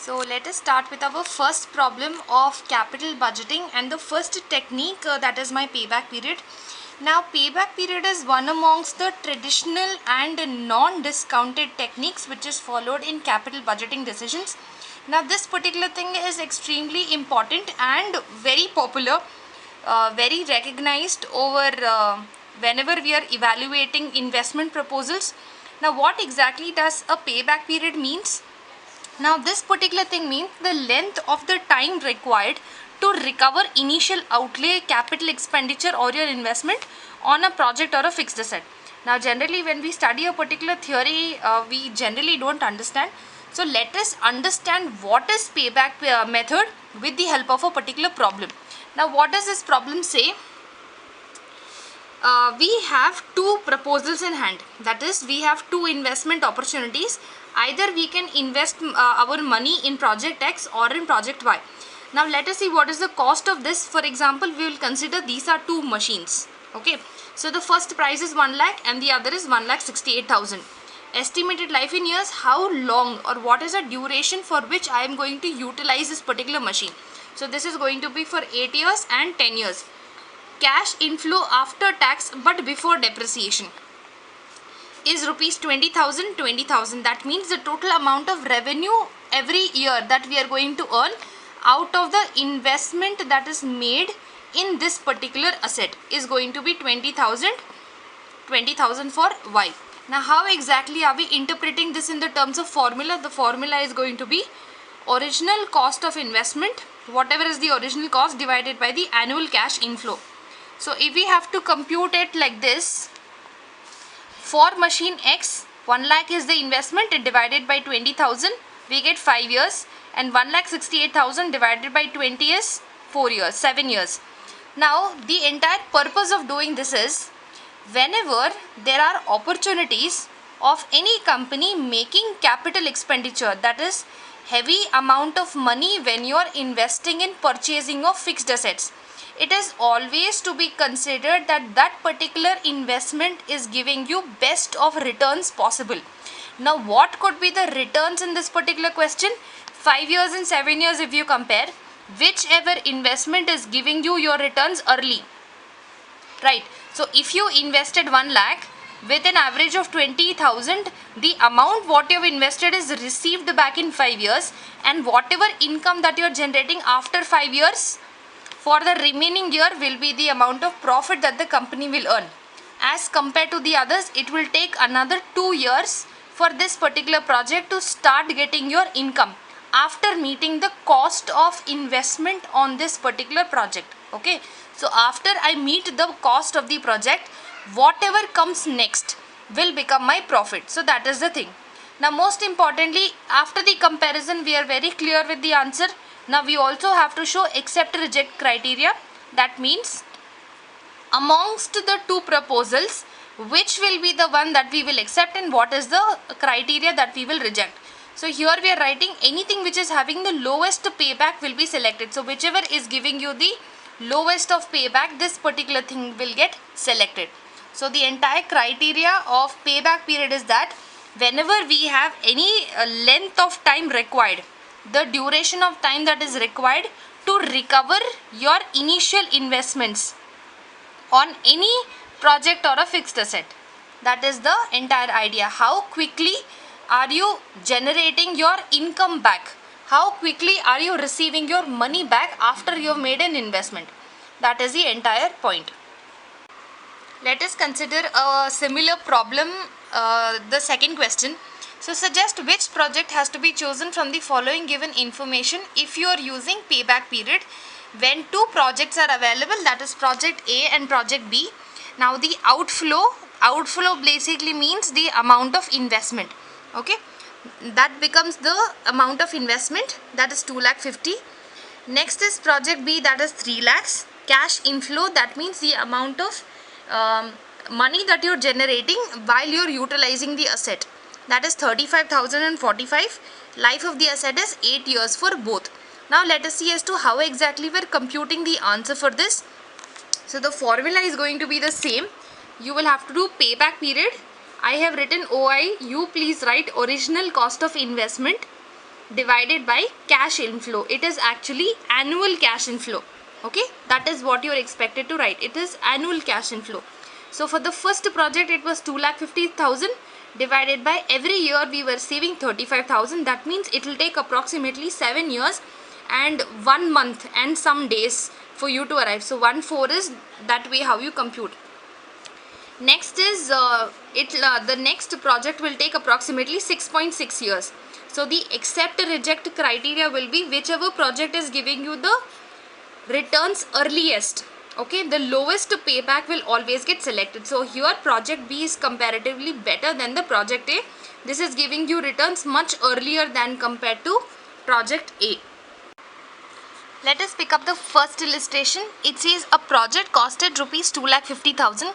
So let us start with our first problem of capital budgeting and the first technique that is my payback period. Now payback period is one amongst the traditional and non-discounted techniques which is followed in capital budgeting decisions. Now this particular thing is extremely important and very popular, very recognized over whenever we are evaluating investment proposals. Now what exactly does a payback period means? Now this particular thing means the length of the time required to recover initial outlay, capital expenditure or your investment on a project or a fixed asset. Now generally when we study a particular theory, we generally don't understand. So let us understand what is payback method with the help of a particular problem. Now what does this problem say? We have two proposals in hand, that is we have two investment opportunities. Either we can invest our money in project X or in project Y. Now let us see what is the cost of this. For example, we will consider these are two machines. Okay, so the first price is 1 lakh and the other is 1,68,000. Estimated life in years, how long or what is the duration for which I am going to utilize this particular machine. So this is going to be for 8 years and 10 years. Cash inflow after tax but before depreciation is rupees 20,000, 20,000. That means the total amount of revenue every year that we are going to earn out of the investment that is made in this particular asset is going to be 20,000, 20,000 for Y. Now how exactly are we interpreting this in the terms of formula? The formula is going to be original cost of investment, whatever is the original cost, divided by the annual cash inflow. So if we have to compute it like this, for machine X, 1 lakh is the investment and divided by 20,000, we get 5 years, and 1,68,000 divided by 20 is 4 years, 7 years. Now the entire purpose of doing this is, whenever there are opportunities of any company making capital expenditure, that is heavy amount of money when you are investing in purchasing of fixed assets, it is always to be considered that that particular investment is giving you best of returns possible. Now what could be the returns in this particular question? 5 years and 7 years if you compare, whichever investment is giving you your returns early, right? So if you invested 1 lakh with an average of 20,000, the amount what you have invested is received back in 5 years, and whatever income that you are generating after 5 years for the remaining year will be the amount of profit that the company will earn. As compared to the others, it will take another 2 years for this particular project to start getting your income after meeting the cost of investment on this particular project. Okay, so after I meet the cost of the project, whatever comes next will become my profit. So that is the thing. Now most importantly, after the comparison we are very clear with the answer. Now we also have to show accept reject criteria. That means amongst the two proposals, which will be the one that we will accept and what is the criteria that we will reject. So here we are writing anything which is having the lowest payback will be selected. So whichever is giving you the lowest of payback, this particular thing will get selected. So the entire criteria of payback period is that whenever we have any length of time required, the duration of time that is required to recover your initial investments on any project or a fixed asset. That is the entire idea. How quickly are you generating your income back? How quickly are you receiving your money back after you have made an investment? That is the entire point. Let us consider a similar problem, the second question. So suggest which project has to be chosen from the following given information if you are using payback period when two projects are available, that is project A and project B. Now the outflow basically means the amount of investment. Okay, that becomes the amount of investment, that is 2,50,000. Next is project B, that is 3 lakhs. Cash inflow, that means the amount of money that you are generating while you are utilizing the asset, that is 35,045. Life of the asset is 8 years for both. Now let us see as to how exactly we are computing the answer for this. So the formula is going to be the same. You will have to do payback period. I have written OI, you please write original cost of investment divided by cash inflow. It is actually annual cash inflow. Okay, that is what you are expected to write. It is annual cash inflow. So for the first project it was 2,50,000 divided by every year we were saving 35,000. That means it will take approximately 7 years and 1 month and some days for you to arrive. So 1/4 is that way how you compute. Next is the next project will take approximately 6.6 years. So the accept reject criteria will be whichever project is giving you the returns earliest. Okay, the lowest payback will always get selected. So here project B is comparatively better than the project A. This is giving you returns much earlier than compared to project A. Let us pick up the first illustration. It says a project costed rupees 2,50,000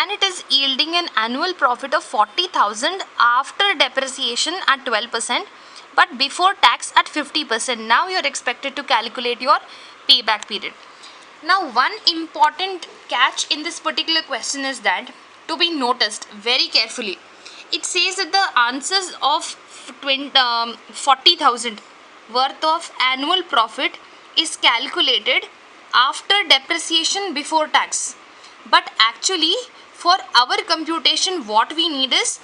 and it is yielding an annual profit of 40,000 after depreciation at 12% but before tax at 50%. Now you are expected to calculate your payback period. Now one important catch in this particular question is that to be noticed very carefully. It says that the answers of 40,000 worth of annual profit is calculated after depreciation before tax. But actually for our computation what we need is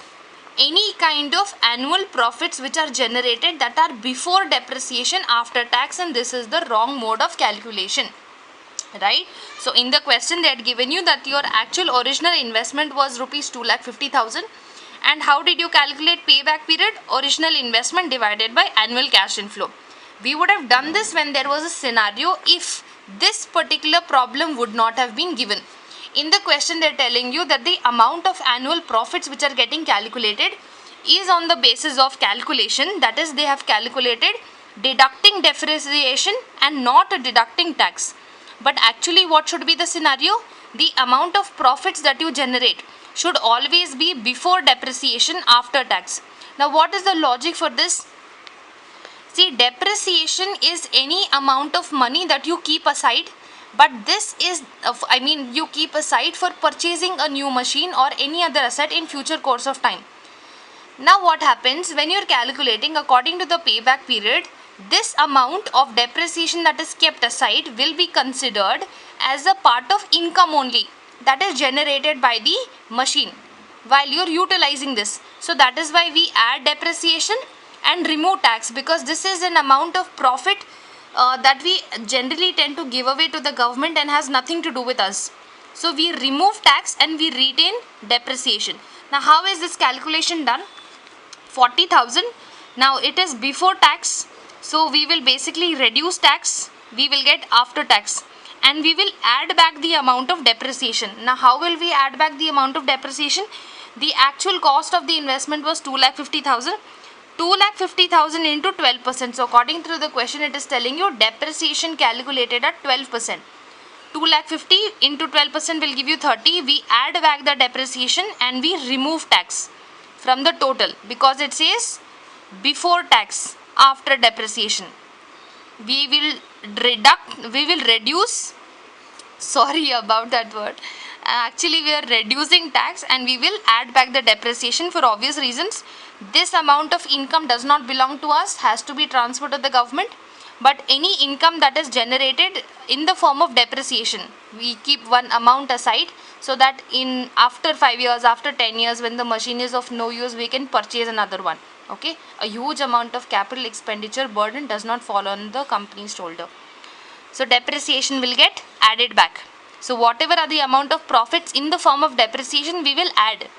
any kind of annual profits which are generated that are before depreciation after tax, and this is the wrong mode of calculation. Right? So in the question they had given you that your actual original investment was rupees 2,50,000 and how did you calculate payback period? Original investment divided by annual cash inflow. We would have done this when there was a scenario if this particular problem would not have been given. In the question they are telling you that the amount of annual profits which are getting calculated is on the basis of calculation, that is they have calculated deducting depreciation and not deducting tax. But actually what should be the scenario? The amount of profits that you generate should always be before depreciation after tax. Now what is the logic for this? See, depreciation is any amount of money that you keep aside, but this is you keep aside for purchasing a new machine or any other asset in future course of time. Now what happens when you are calculating according to the payback period? This amount of depreciation that is kept aside will be considered as a part of income only that is generated by the machine while you are utilizing this. So that is why we add depreciation and remove tax, because this is an amount of profit that we generally tend to give away to the government and has nothing to do with us. So we remove tax and we retain depreciation. Now how is this calculation done? 40,000. Now it is before tax. So we will basically reduce tax, we will get after tax, and we will add back the amount of depreciation. Now how will we add back the amount of depreciation? The actual cost of the investment was 2,50,000. 2,50,000 into 12%. So according to the question it is telling you depreciation calculated at 12%. 2,50,000 into 12% will give you 30. We add back the depreciation and we remove tax from the total because it says before tax after depreciation. We will reduce, sorry about that word, actually we are reducing tax and we will add back the depreciation for obvious reasons. This amount of income does not belong to us, has to be transferred to the government, but any income that is generated in the form of depreciation, we keep one amount aside so that in after 5 years, after 10 years when the machine is of no use, we can purchase another one. Okay, a huge amount of capital expenditure burden does not fall on the company's shoulder. So depreciation will get added back. So whatever are the amount of profits in the form of depreciation, we will add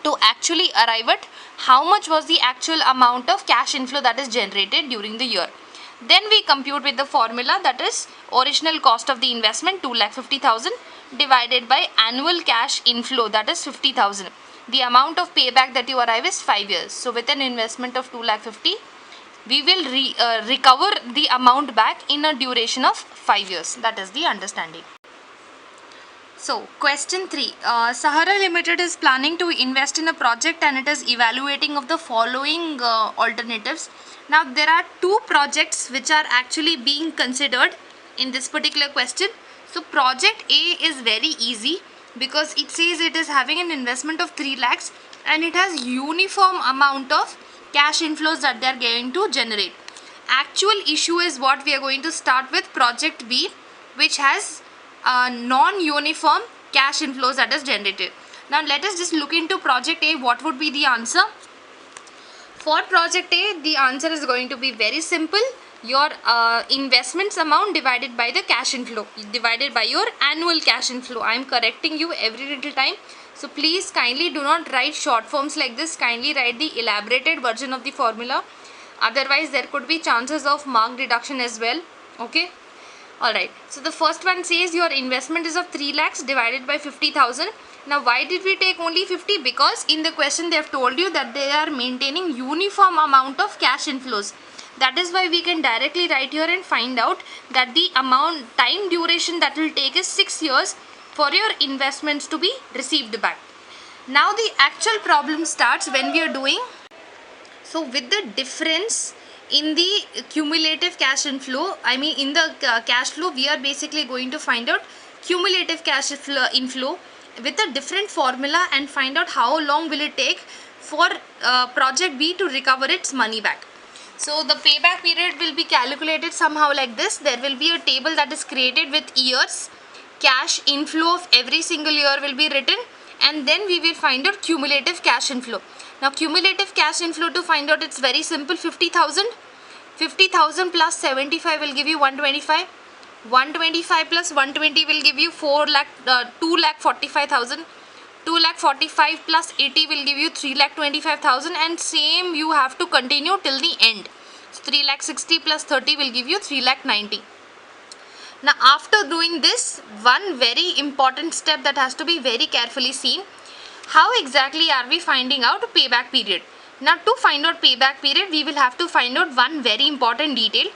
to actually arrive at how much was the actual amount of cash inflow that is generated during the year. Then we compute with the formula, that is original cost of the investment 2,50,000 divided by annual cash inflow, that is 50,000. The amount of payback that you arrive is 5 years. So with an investment of 2,50,000, we will recover the amount back in a duration of 5 years. That is the understanding. So question 3, Sahara Limited is planning to invest in a project and it is evaluating of the following alternatives. Now there are 2 projects which are actually being considered in this particular question. So project A is very easy because it says it is having an investment of 3 lakhs and it has uniform amount of cash inflows that they are going to generate. Actual issue is what we are going to start with project B, which has non-uniform cash inflows that is generated. Now let us just look into project A. What would be the answer? For project A, the answer is going to be very simple. Your investments amount divided by the cash inflow, divided by your annual cash inflow. I am correcting you every little time. So please kindly do not write short forms like this. Kindly write the elaborated version of the formula. Otherwise, there could be chances of mark deduction as well. Okay. Alright. So the first one says your investment is of 3 lakhs divided by 50,000. Now why did we take only 50? Because in the question they have told you that they are maintaining uniform amount of cash inflows. That is why we can directly write here and find out that the amount time duration that will take is 6 years for your investments to be received back. Now the actual problem starts when we are doing, so with the difference in the cumulative cash inflow, I mean in the cash flow, we are basically going to find out cumulative cash inflow with a different formula and find out how long will it take for project B to recover its money back. So the payback period will be calculated somehow like this. There will be a table that is created with years. Cash inflow of every single year will be written, and then we will find out cumulative cash inflow. Now cumulative cash inflow, to find out, it's very simple. 50,000. 50,000 plus 75 will give you 125. 125 plus 120 will give you 2,45,000. 2,45,000 plus 80 will give you 3,25,000, and same you have to continue till the end. So 3,60,000 plus 30 will give you 3,90,000. Now after doing this, one very important step that has to be very carefully seen. How exactly are we finding out payback period? Now to find out payback period, we will have to find out one very important detail.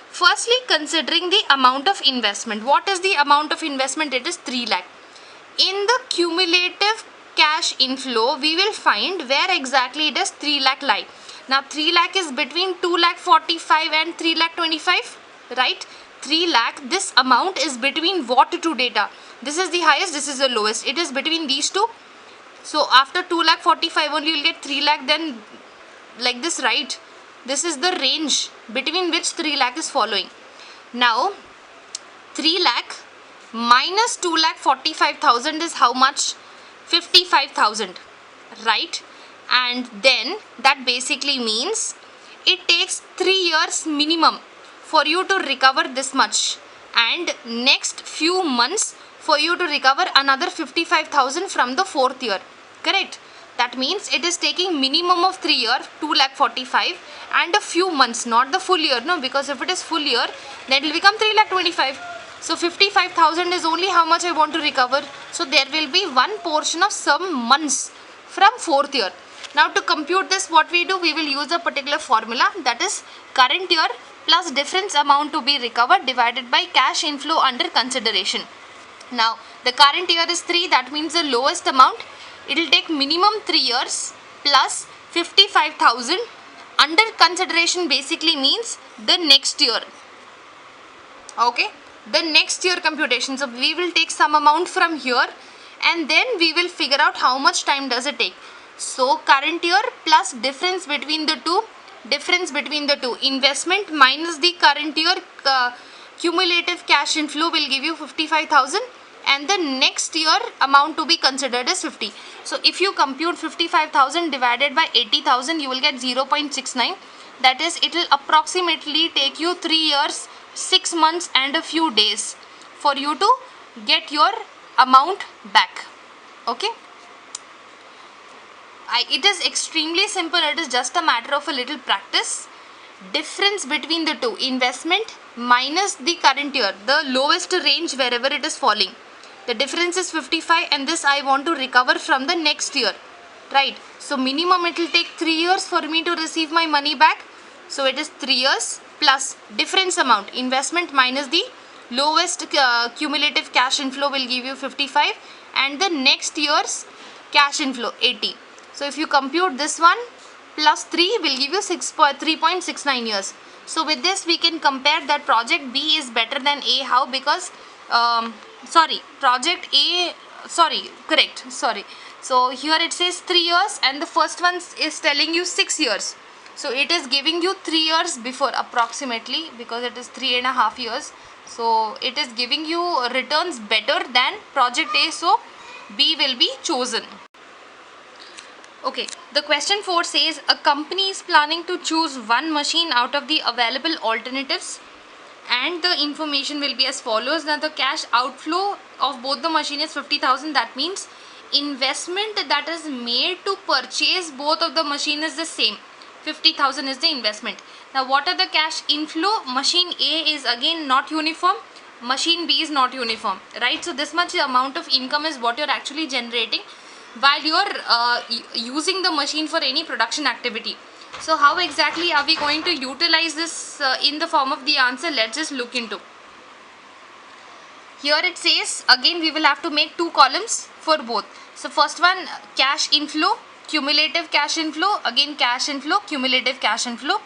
Firstly, considering the amount of investment. What is the amount of investment? It is 3 lakh. In the cumulative cash inflow, we will find where exactly it is 3 lakh lie. Now 3 lakh is between 2,45,000 and 3,25,000, right? 3 lakh, this amount is between what two data? This is the highest, this is the lowest. It is between these two. So after 2,45,000 only you will get 3 lakh, then like this, right? This is the range between which 3 lakh is following. Now 3 lakh minus 2,45,000 is how much? 55,000, right? And then that basically means it takes 3 years minimum for you to recover this much, and next few months for you to recover another 55,000 from the 4th year, correct? That means it is taking minimum of 3 years, 2,45,000, and a few months, not the full year, no, because if it is full year, then it will become 3,25,000. So 55,000 is only how much I want to recover. So there will be one portion of some months from 4th year. Now to compute this, what we do, we will use a particular formula, that is current year plus difference amount to be recovered divided by cash inflow under consideration. Now the current year is 3, that means the lowest amount. It will take minimum 3 years plus 55,000 under consideration basically means the next year. Okay, the next year computation. So we will take some amount from here and then we will figure out how much time does it take. So current year plus difference between the two, investment minus the current year cumulative cash inflow will give you 55,000, and the next year amount to be considered is 50. So if you compute 55,000 divided by 80,000, you will get 0.69. That is, it will approximately take you 3 years, 6 months and a few days for you to get your amount back. Okay. It is extremely simple. It is just a matter of a little practice. Difference between the two, investment minus the current year, the lowest range wherever it is falling. The difference is 55 and this I want to recover from the next year, right? So minimum it will take 3 years for me to receive my money back. So it is 3 years plus difference amount, investment minus the lowest cumulative cash inflow will give you 55, and the next year's cash inflow 80. So if you compute this one plus 3 will give you 3.69 years. So with this we can compare that project B is better than A. How? Because project A, so here it says 3 years and the first one is telling you 6 years. So it is giving you 3 years before approximately, because it is 3.5 years. So it is giving you returns better than project A, so B will be chosen. Okay, the question 4 says a company is planning to choose one machine out of the available alternatives, and the information will be as follows. Now the cash outflow of both the machine is 50,000. That means investment that is made to purchase both of the machine is the same. 50,000 is the investment. Now what are the cash inflow? Machine A is again not uniform, machine B is not uniform, right? So this much amount of income is what you're actually generating while you're using the machine for any production activity. So how exactly are we going to utilize this in the form of the answer? Let's just look into. Here it says again we will have to make 2 columns for both. So first one, cash inflow, cumulative cash inflow, again cash inflow, cumulative cash inflow.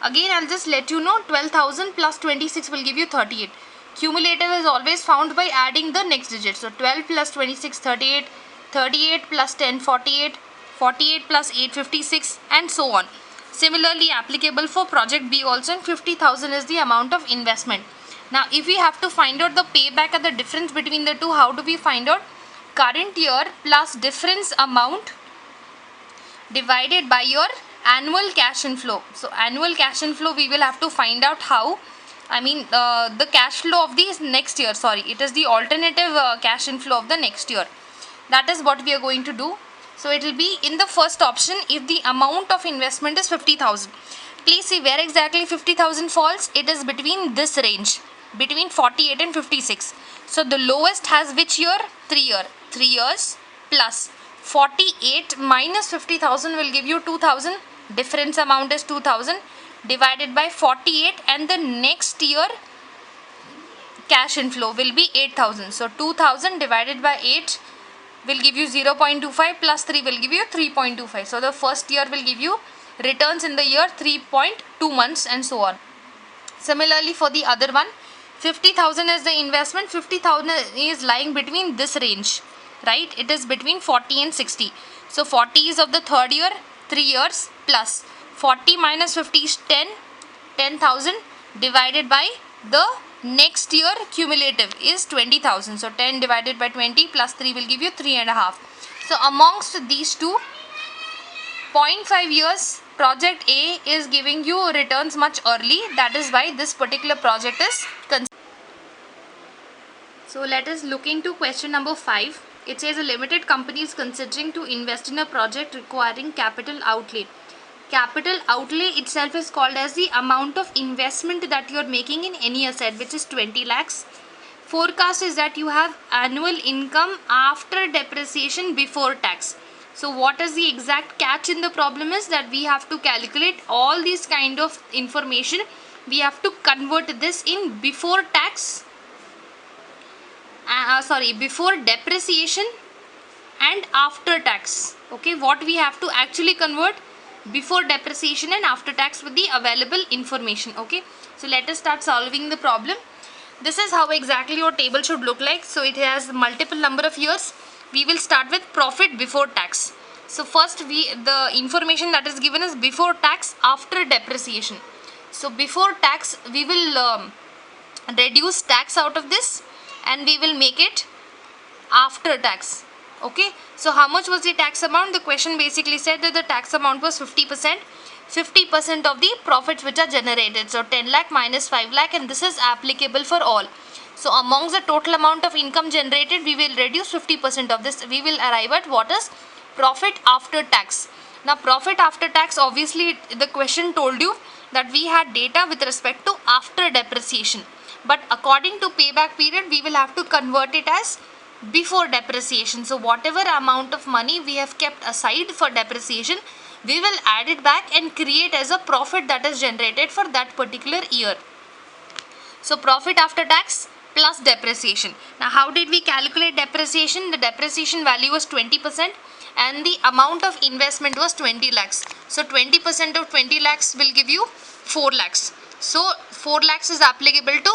Again I'll just let you know 12,000 plus 26 will give you 38. Cumulative is always found by adding the next digit. So 12 plus 26 38, 38 plus 10 48, 48 plus 8 56, and so on. Similarly applicable for project B also, and 50,000 is the amount of investment. Now if we have to find out the payback and the difference between the two, how do we find out? Current year plus difference amount divided by your annual cash inflow. So annual cash inflow we will have to find out how. I mean the cash flow of the next year, sorry, it is the alternative cash inflow of the next year. That is what we are going to do. So it will be in the first option if the amount of investment is 50,000. Please see where exactly 50,000 falls. It is between this range, between 48 and 56. So the lowest has which year? 3 year. 3 years plus 48 minus 50,000 will give you 2,000. Difference amount is 2,000 divided by 48, and the next year cash inflow will be 8,000. So 2,000 divided by 8 will give you 0.25 plus 3 will give you 3.25. So the first year will give you returns in the year 3.2 months, and so on. Similarly for the other one, 50,000 is the investment. 50,000 is lying between this range, right? It is between 40 and 60. So 40 is of the third year, 3 years plus 40 minus 50 is 10, 10,000 divided by the next year cumulative is 20,000. So 10 divided by 20 plus 3 will give you 3.5. So amongst these two, 0.5 years project A is giving you returns much early. That is why this particular project is considered. So let us look into question number 5. It says a limited company is considering to invest in a project requiring capital outlay. Capital outlay itself is called as the amount of investment that you are making in any asset, which is 20 lakhs. Forecast is that you have annual income after depreciation before tax. So what is the exact catch in the problem is that we have to calculate all these kind of information. We have to convert this in before tax, before depreciation and after tax. Okay, what we have to actually convert before depreciation and after tax with the available information. Okay, so let us start solving the problem. This is how exactly your table should look like. So it has multiple number of years. We will start with profit before tax. So first the information that is given is before tax after depreciation. So before tax we will reduce tax out of this and we will make it after tax. Okay, so how much was the tax amount? The question basically said that the tax amount was 50%. 50% of the profits which are generated. So 10 lakh minus 5 lakh, and this is applicable for all. So amongst the total amount of income generated, we will reduce 50% of this. We will arrive at what is profit after tax. Now profit after tax, obviously the question told you that we had data with respect to after depreciation. But according to payback period, we will have to convert it as before depreciation. So whatever amount of money we have kept aside for depreciation, we will add it back and create as a profit that is generated for that particular year. So profit after tax plus depreciation. Now how did we calculate depreciation? The depreciation value was 20% and the amount of investment was 20 lakhs. So 20% of 20 lakhs will give you 4 lakhs. So 4 lakhs is applicable to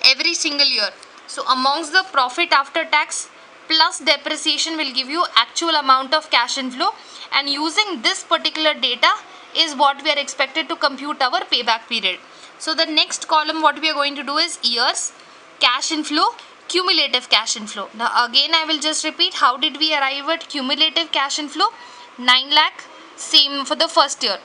every single year. So amongst the profit after tax plus depreciation will give you actual amount of cash inflow, and using this particular data is what we are expected to compute our payback period. So the next column what we are going to do is years, cash inflow, cumulative cash inflow. Now again I will just repeat, how did we arrive at cumulative cash inflow? 9 lakh, same for the first year.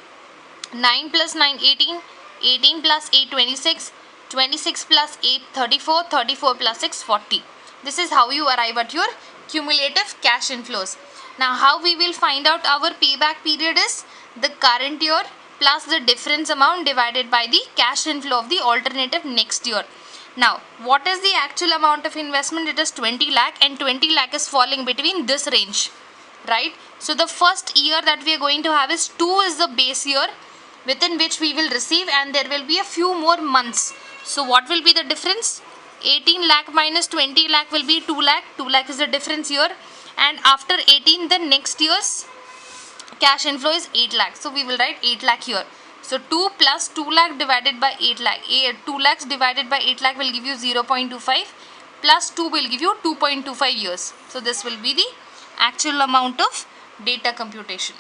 9 plus 9 18, 18 plus 8 26, 26 plus 8 34, 34 plus 6 40. This is how you arrive at your cumulative cash inflows. Now how we will find out our payback period is the current year plus the difference amount divided by the cash inflow of the alternative next year. Now what is the actual amount of investment? It is 20 lakh, and 20 lakh is falling between this range, right? So the first year that we are going to have is 2 is the base year within which we will receive, and there will be a few more months. So what will be the difference? 18 lakh minus 20 lakh will be 2 lakh. 2 lakh is the difference here, and after 18 the next year's cash inflow is 8 lakh. So we will write 8 lakh here. So 2 plus 2 lakh divided by 8 lakh. 2 lakhs divided by 8 lakh will give you 0.25, plus 2 will give you 2.25 years. So this will be the actual amount of data computation.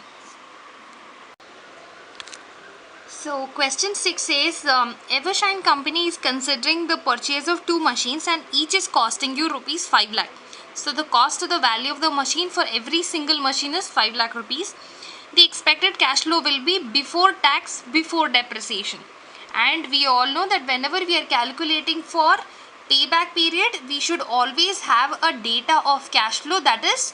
So question 6 says Evershine company is considering the purchase of 2 machines and each is costing you rupees 5 lakh. So the cost of the value of the machine for every single machine is 5 lakh rupees. The expected cash flow will be before tax, before depreciation. And we all know that whenever we are calculating for payback period, we should always have a data of cash flow that is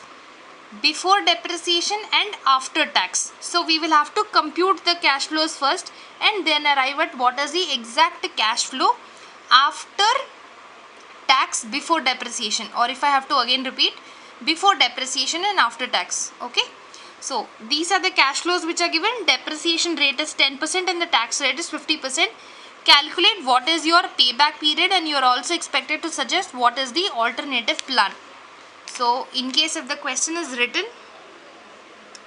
before depreciation and after tax. So we will have to compute the cash flows first and then arrive at what is the exact cash flow after tax, before depreciation, or if I have to again repeat, before depreciation and after tax. Okay, so these are the cash flows which are given. Depreciation rate is 10% and the tax rate is 50%. Calculate what is your payback period, and you are also expected to suggest what is the alternative plan. So in case if the question is written,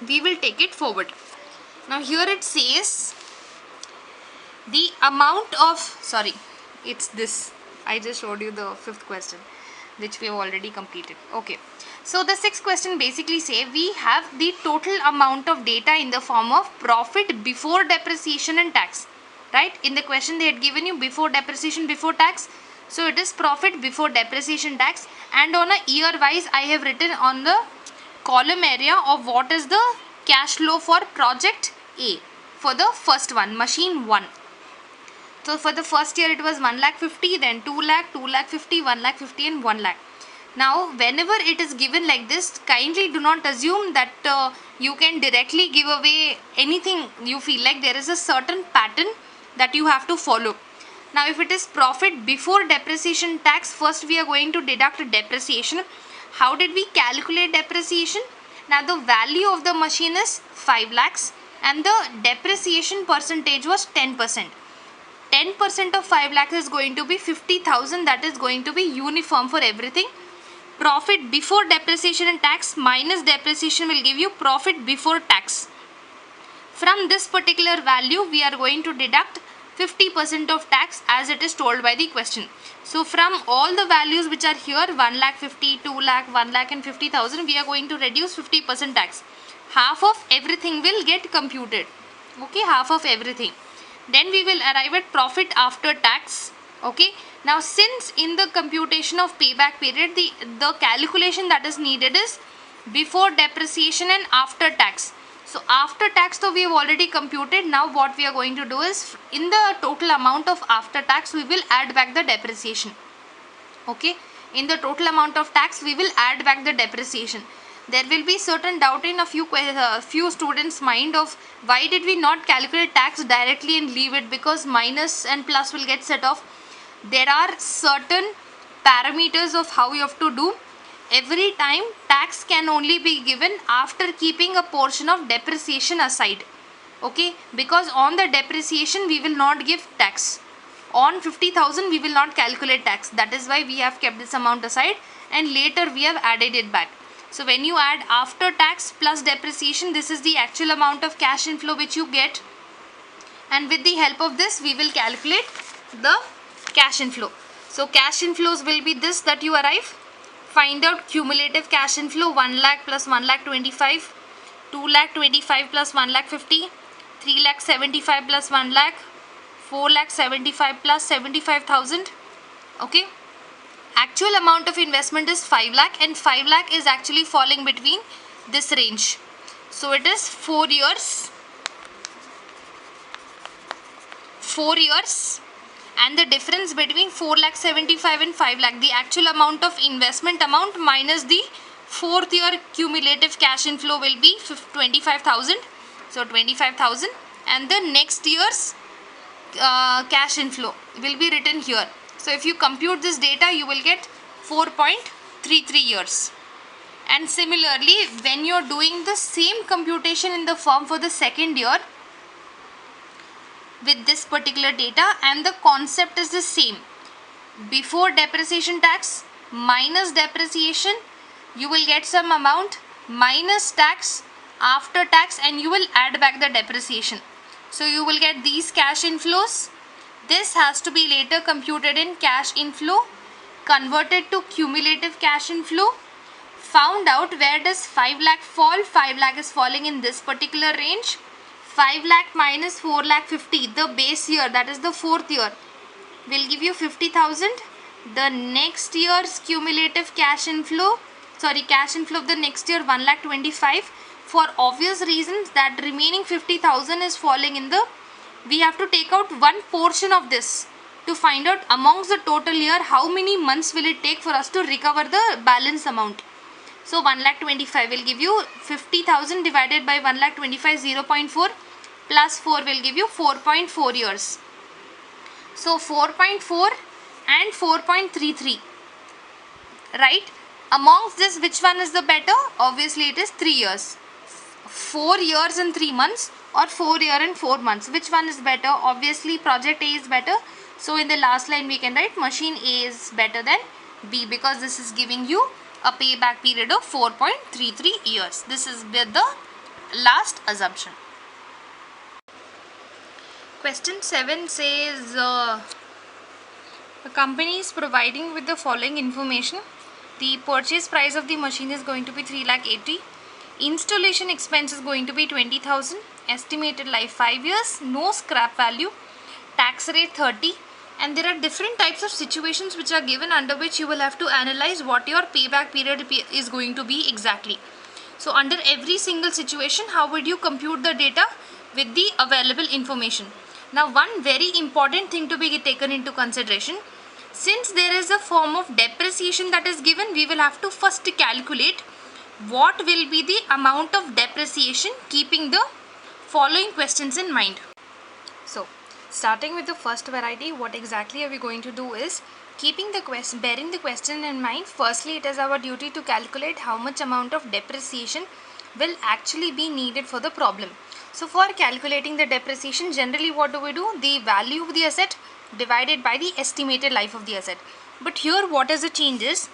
we will take it forward. Now here it says the amount of, sorry, it's this, I just showed you the 5th question which we have already completed. Okay, so the 6th question basically say we have the total amount of data in the form of profit before depreciation and tax, right? In the question they had given you before depreciation, before tax. So it is profit before depreciation, tax, and on a year wise I have written on the column area of what is the cash flow for project A for the first one, machine 1. So for the first year it was 1 lakh 50, then 2 lakh, 2 lakh 50, 1 lakh 50 and 1 lakh. Now whenever it is given like this, kindly do not assume that you can directly give away anything you feel like. There is a certain pattern that you have to follow. Now if it is profit before depreciation tax, first we are going to deduct depreciation. How did we calculate depreciation? Now the value of the machine is 5 lakhs and the depreciation percentage was 10%. 10% of 5 lakhs is going to be 50,000. That is going to be uniform for everything. Profit before depreciation and tax minus depreciation will give you profit before tax. From this particular value we are going to deduct 50% of tax as it is told by the question. So from all the values which are here, 1 lakh 50, 2 lakh, 1 lakh and 50,000, we are going to reduce 50% tax. Half of everything will get computed. Okay, half of everything. Then we will arrive at profit after tax. Okay, now since in the computation of payback period, the calculation that is needed is before depreciation and after tax. So after tax, though we have already computed. Now what we are going to do is in the total amount of after tax we will add back the depreciation. Okay, in the total amount of tax we will add back the depreciation. There will be certain doubt in a few students' mind of why did we not calculate tax directly and leave it, because minus and plus will get set off. There are certain parameters of how you have to do. Every time tax can only be given after keeping a portion of depreciation aside. Okay, because on the depreciation we will not give tax. On 50,000 we will not calculate tax. That is why we have kept this amount aside and later we have added it back. So when you add after tax plus depreciation, this is the actual amount of cash inflow which you get, and with the help of this we will calculate the cash inflow. So cash inflows will be this that you arrive. Find out cumulative cash inflow: 1 lakh plus 1 lakh 25, 2 lakh 25 plus 1 lakh 50, 3 lakh 75 plus 1 lakh, 4 lakh 75 plus 75,000. Okay. Actual amount of investment is 5 lakh and 5 lakh is actually falling between this range. So it is 4 years. 4 years. And the difference between 4 lakh 75 and 5 lakh, the actual amount of investment amount minus the 4th year cumulative cash inflow will be 25,000. So 25,000, and the next year's cash inflow will be written here. So if you compute this data, you will get 4.33 years. And similarly, when you are doing the same computation in the firm for the second year with this particular data, and the concept is the same. Before depreciation tax minus depreciation, you will get some amount minus tax, after tax, and you will add back the depreciation. So you will get these cash inflows. This has to be later computed in cash inflow, converted to cumulative cash inflow, found out where does 5 lakh fall. 5 lakh is falling in this particular range. 5 lakh minus 4 lakh 50, the base year, that is the 4th year, will give you 50,000. The next year's cumulative cash inflow of the next year 1 lakh 25. For obvious reasons, that remaining 50,000 is falling in the, we have to take out one portion of this to find out amongst the total year how many months will it take for us to recover the balance amount. So 1 lakh 25 will give you 50,000 divided by 1 lakh 25, 0.4 plus 4 will give you 4.4 years. So 4.4 and 4.33, right? Amongst this, which one is the better? Obviously it is 3 years. 4 years and 3 months or 4 year and 4 months. Which one is better? Obviously project A is better. So in the last line we can write machine A is better than B, because this is giving you a payback period of 4.33 years. This is the last assumption. Question 7 says the company is providing with the following information. The purchase price of the machine is going to be 3 lakh 80. Installation expense is going to be 20,000. Estimated life 5 years. No scrap value. Tax rate 30. And there are different types of situations which are given, under which you will have to analyze what your payback period is going to be exactly. So under every single situation, how would you compute the data with the available information? Now one very important thing to be taken into consideration, since there is a form of depreciation that is given, we will have to first calculate what will be the amount of depreciation, keeping the following questions in mind. So starting with the first variety, what exactly are we going to do is, keeping the question, bearing the question in mind, firstly it is our duty to calculate how much amount of depreciation will actually be needed for the problem. So for calculating the depreciation, generally what do we do? The value of the asset divided by the estimated life of the asset. But here what is the changes?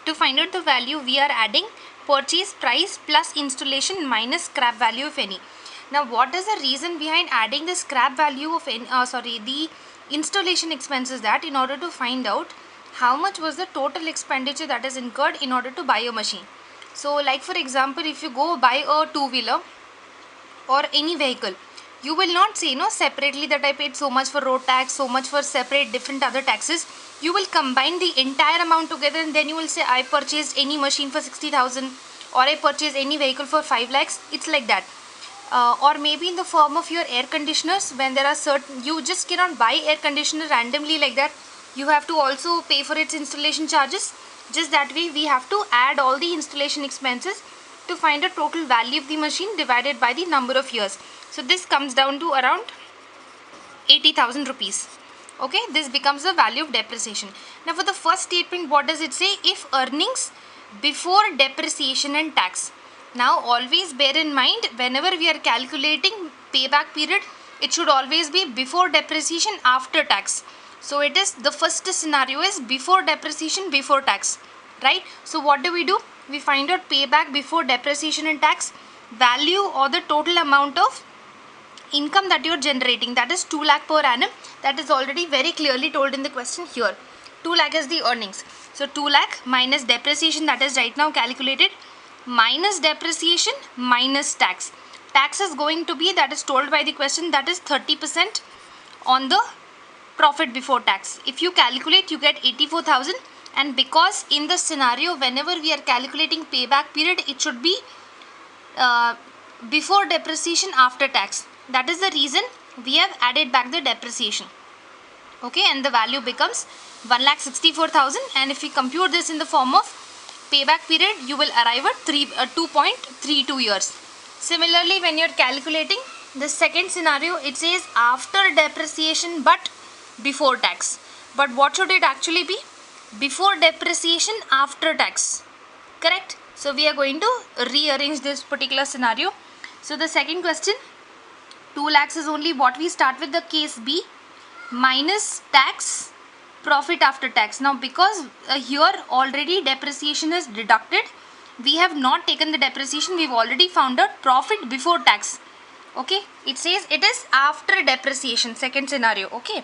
To find out the value, we are adding purchase price plus installation minus scrap value if any. Now what is the reason behind adding the scrap value of the installation expenses? That in order to find out how much was the total expenditure that is incurred in order to buy a machine. So like for example, if you go buy a two-wheeler or any vehicle, you will not say separately that I paid so much for road tax, so much for separate different other taxes. You will combine the entire amount together, and then you will say I purchased any machine for 60,000 or I purchased any vehicle for 5 lakhs. It's like that. Or maybe in the form of your air conditioners, when there are certain, you just cannot buy air conditioner randomly like that. You have to also pay for its installation charges. Just that way we have to add all the installation expenses to find a total value of the machine divided by the number of years. So this comes down to around 80,000 rupees. Okay, this becomes the value of depreciation. Now for the first statement, what does it say? If earnings before depreciation and tax. Now always bear in mind, whenever we are calculating payback period, it should always be before depreciation, after tax. So it is, the first scenario is before depreciation, before tax, right? So what do? We find out payback before depreciation and tax, value or the total amount of income that you are generating, that is 2 lakh per annum. That is already very clearly told in the question here. 2 lakh is the earnings. So 2 lakh minus depreciation, that is right now calculated, minus depreciation minus tax. tax is going to be, that is told by the question, that is 30% on the profit before tax. If you calculate, you get 84,000, and because in the scenario whenever we are calculating payback period, it should be before depreciation after tax. That is the reason we have added back the depreciation. Okay, and the value becomes 1,64,000, and if we compute this in the form of payback period, you will arrive at 2.32 years. Similarly, when you are calculating the second scenario, it says after depreciation but before tax. But what should it actually be? Before depreciation after tax. Correct? So we are going to rearrange this particular scenario. So the second question, 2 lakhs is only what we start with the case B, minus tax, profit after tax. Now because here already depreciation is deducted, we have not taken the depreciation, we've already found out profit before tax. Okay, it says it is after depreciation, second scenario. Okay,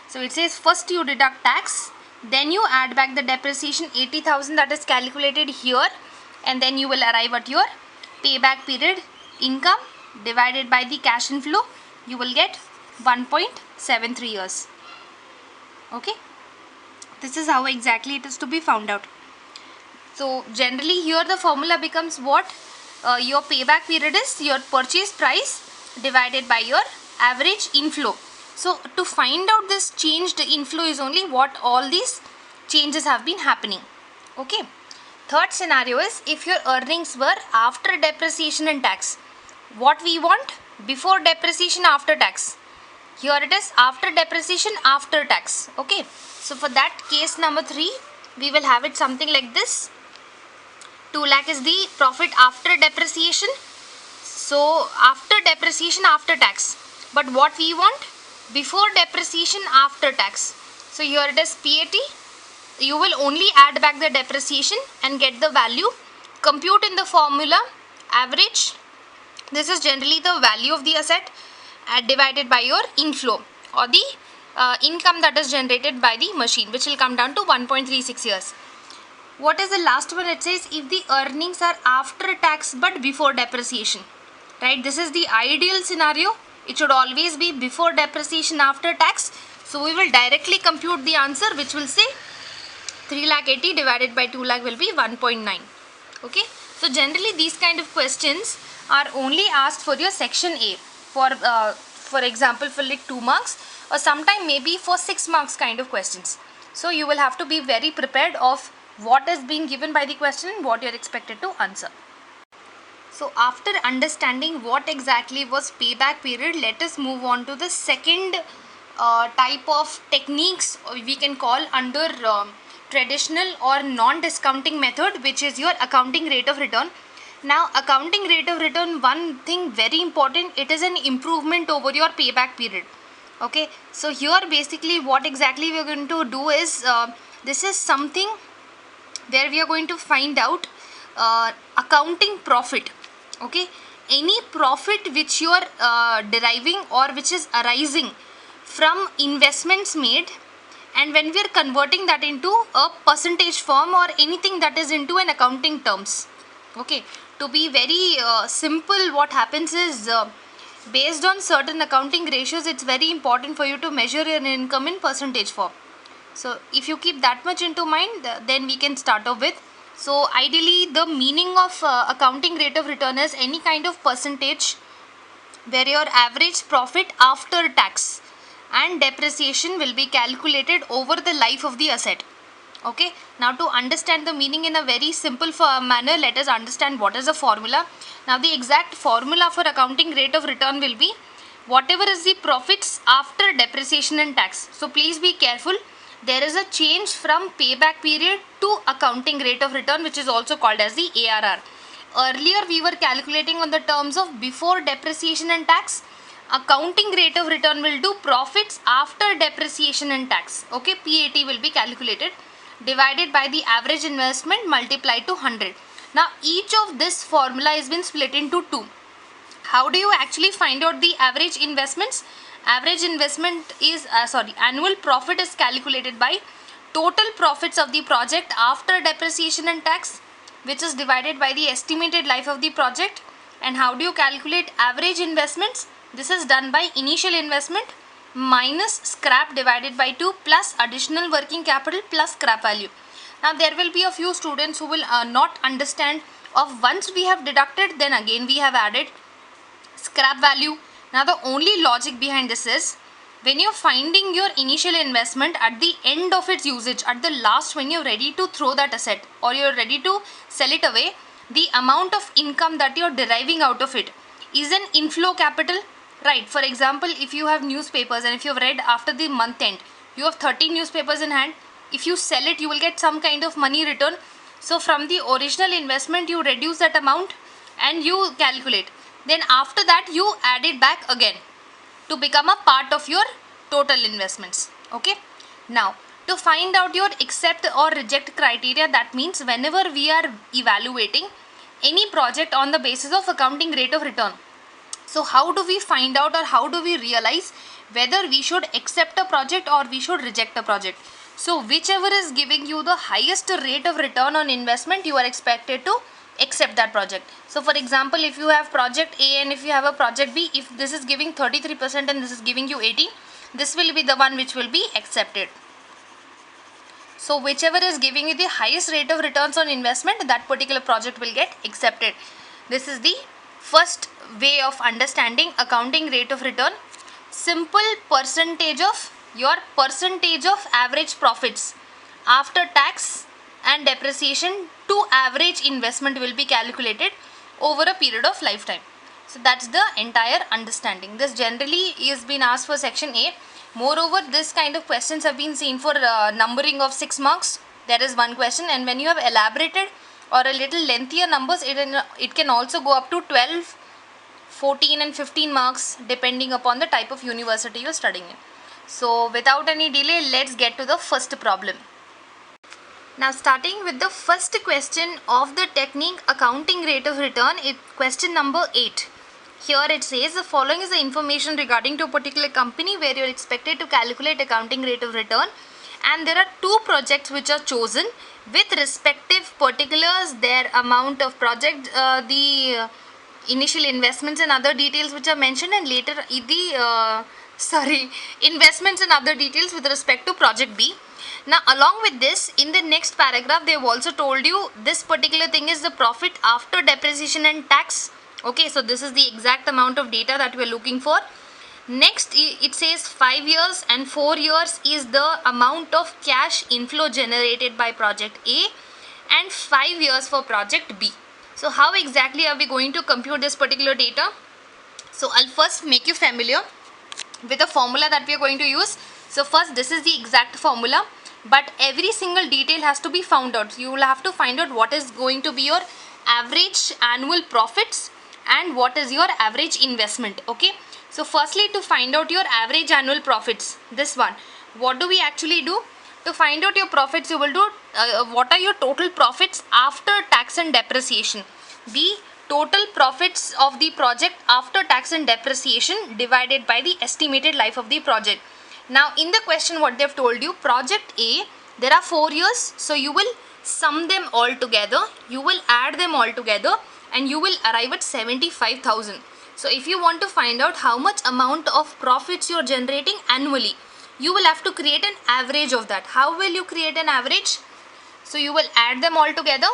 so it says first you deduct tax, then you add back the depreciation 80,000 that is calculated here, and then you will arrive at your payback period income divided by the cash inflow. You will get 1.73 years. Okay, this is how exactly it is to be found out. So generally here the formula becomes what? Your payback period is your purchase price divided by your average inflow. So to find out this changed inflow is only what all these changes have been happening. Okay. Third scenario is if your earnings were after depreciation and tax. What we want? Before depreciation after tax. Here it is after depreciation after tax. Okay. So for that case number 3, we will have it something like this. 2 lakh is the profit after depreciation. So after depreciation after tax. But what we want? Before depreciation after tax. So here it is PAT. You will only add back the depreciation and get the value. Compute in the formula average. This is generally the value of the asset divided by your inflow or the income that is generated by the machine, which will come down to 1.36 years. What is the last one? It says if the earnings are after tax but before depreciation. Right? This is the ideal scenario. It should always be before depreciation after tax. So we will directly compute the answer, which will say 3,80,000 divided by 2 lakh will be 1.9. Okay. So generally these kind of questions are only asked for your section A. For example, for like 2 marks, or sometime maybe for 6 marks kind of questions. So you will have to be very prepared of what is being given by the question and what you are expected to answer. So after understanding what exactly was payback period, let us move on to the second type of techniques we can call under traditional or non-discounting method, which is your accounting rate of return. Now accounting rate of return, one thing very important, it is an improvement over your payback period. Okay, so here basically what exactly we are going to do is this is something where we are going to find out accounting profit. Okay, any profit which you are deriving or which is arising from investments made, and when we are converting that into a percentage form or anything that is into an accounting terms. Okay, to be very simple, what happens is based on certain accounting ratios, it's very important for you to measure your income in percentage form. So if you keep that much into mind, then we can start off with. So ideally the meaning of accounting rate of return is any kind of percentage where your average profit after tax and depreciation will be calculated over the life of the asset. Okay, now to understand the meaning in a very simple manner, let us understand what is the formula. Now the exact formula for accounting rate of return will be whatever is the profits after depreciation and tax. So please be careful. There is a change from payback period to accounting rate of return, which is also called as the ARR. Earlier we were calculating on the terms of before depreciation and tax. Accounting rate of return will do profits after depreciation and tax. Okay, PAT will be calculated divided by the average investment multiplied to 100. Now each of this formula has been split into 2. How do you actually find out the average investments? Average investment is annual profit is calculated by total profits of the project after depreciation and tax, which is divided by the estimated life of the project, And how do you calculate average investments? This is done by initial investment minus scrap divided by 2 plus additional working capital plus scrap value. Now there will be a few students who will not understand of once we have deducted, then again we have added scrap value. Now the only logic behind this is, when you're finding your initial investment at the end of its usage, at the last when you're ready to throw that asset or you're ready to sell it away, the amount of income that you're deriving out of it is an inflow capital, right? For example, if you have newspapers and if you've read after the month end, you have 30 newspapers in hand. If you sell it, you will get some kind of money return. So from the original investment, you reduce that amount and you calculate. Then after that, you add it back again to become a part of your total investments. Okay. Now, to find out your accept or reject criteria, that means whenever we are evaluating any project on the basis of accounting rate of return. So how do we find out or how do we realize whether we should accept a project or we should reject a project? So whichever is giving you the highest rate of return on investment, you are expected to accept that project. So for example, if you have project A and if you have a project B, if this is giving 33% and this is giving you 18, this will be the one which will be accepted. So whichever is giving you the highest rate of returns on investment, that particular project will get accepted. This is the first way of understanding accounting rate of return. Simple percentage of your percentage of average profits after tax and depreciation to average investment will be calculated over a period of lifetime. So that's the entire understanding. This generally is been asked for section A. Moreover, this kind of questions have been seen for numbering of 6 marks. There is one question, and when you have elaborated or a little lengthier numbers, it can also go up to 12, 14 and 15 marks depending upon the type of university you are studying in. So without any delay, let's get to the first problem. Now starting with the first question of the technique accounting rate of return, question number 8. Here it says the following is the information regarding to a particular company where you are expected to calculate accounting rate of return, and there are 2 projects which are chosen with respective particulars, their amount of project, the initial investments and other details which are mentioned, and later the investments and other details with respect to project B. Now along with this, in the next paragraph, they have also told you this particular thing is the profit after depreciation and tax. Okay, so this is the exact amount of data that we are looking for. Next, it says 5 years and 4 years is the amount of cash inflow generated by project A and 5 years for project B. So how exactly are we going to compute this particular data? So I'll first make you familiar with the formula that we are going to use. So first, this is the exact formula, but every single detail has to be found out. You will have to find out what is going to be your average annual profits and what is your average investment. Okay, so firstly, to find out your average annual profits, this one, what do we actually do? To find out your profits, you will do what are your total profits after tax and depreciation. The total profits of the project after tax and depreciation divided by the estimated life of the project. Now in the question, what they have told you, project A, there are 4 years, so you will sum them all together, you will add them all together, and you will arrive at 75,000. So if you want to find out how much amount of profits you are generating annually, you will have to create an average of that. How will you create an average? So you will add them all together,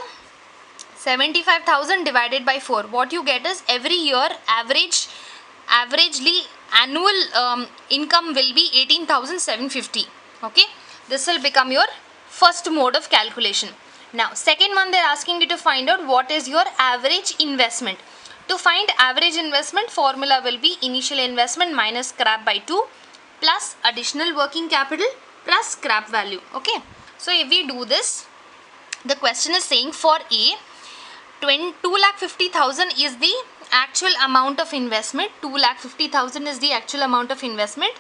75,000 divided by 4. What you get is every year averagely annual income will be 18,750. Okay, this will become your first mode of calculation. Now second one, they're asking you to find out what is your average investment. To find average investment, formula will be initial investment minus scrap by 2 plus additional working capital plus scrap value. Okay, so if we do this, the question is saying for A, 2,50,000 is the actual amount of investment. 2,50,000 is the actual amount of investment,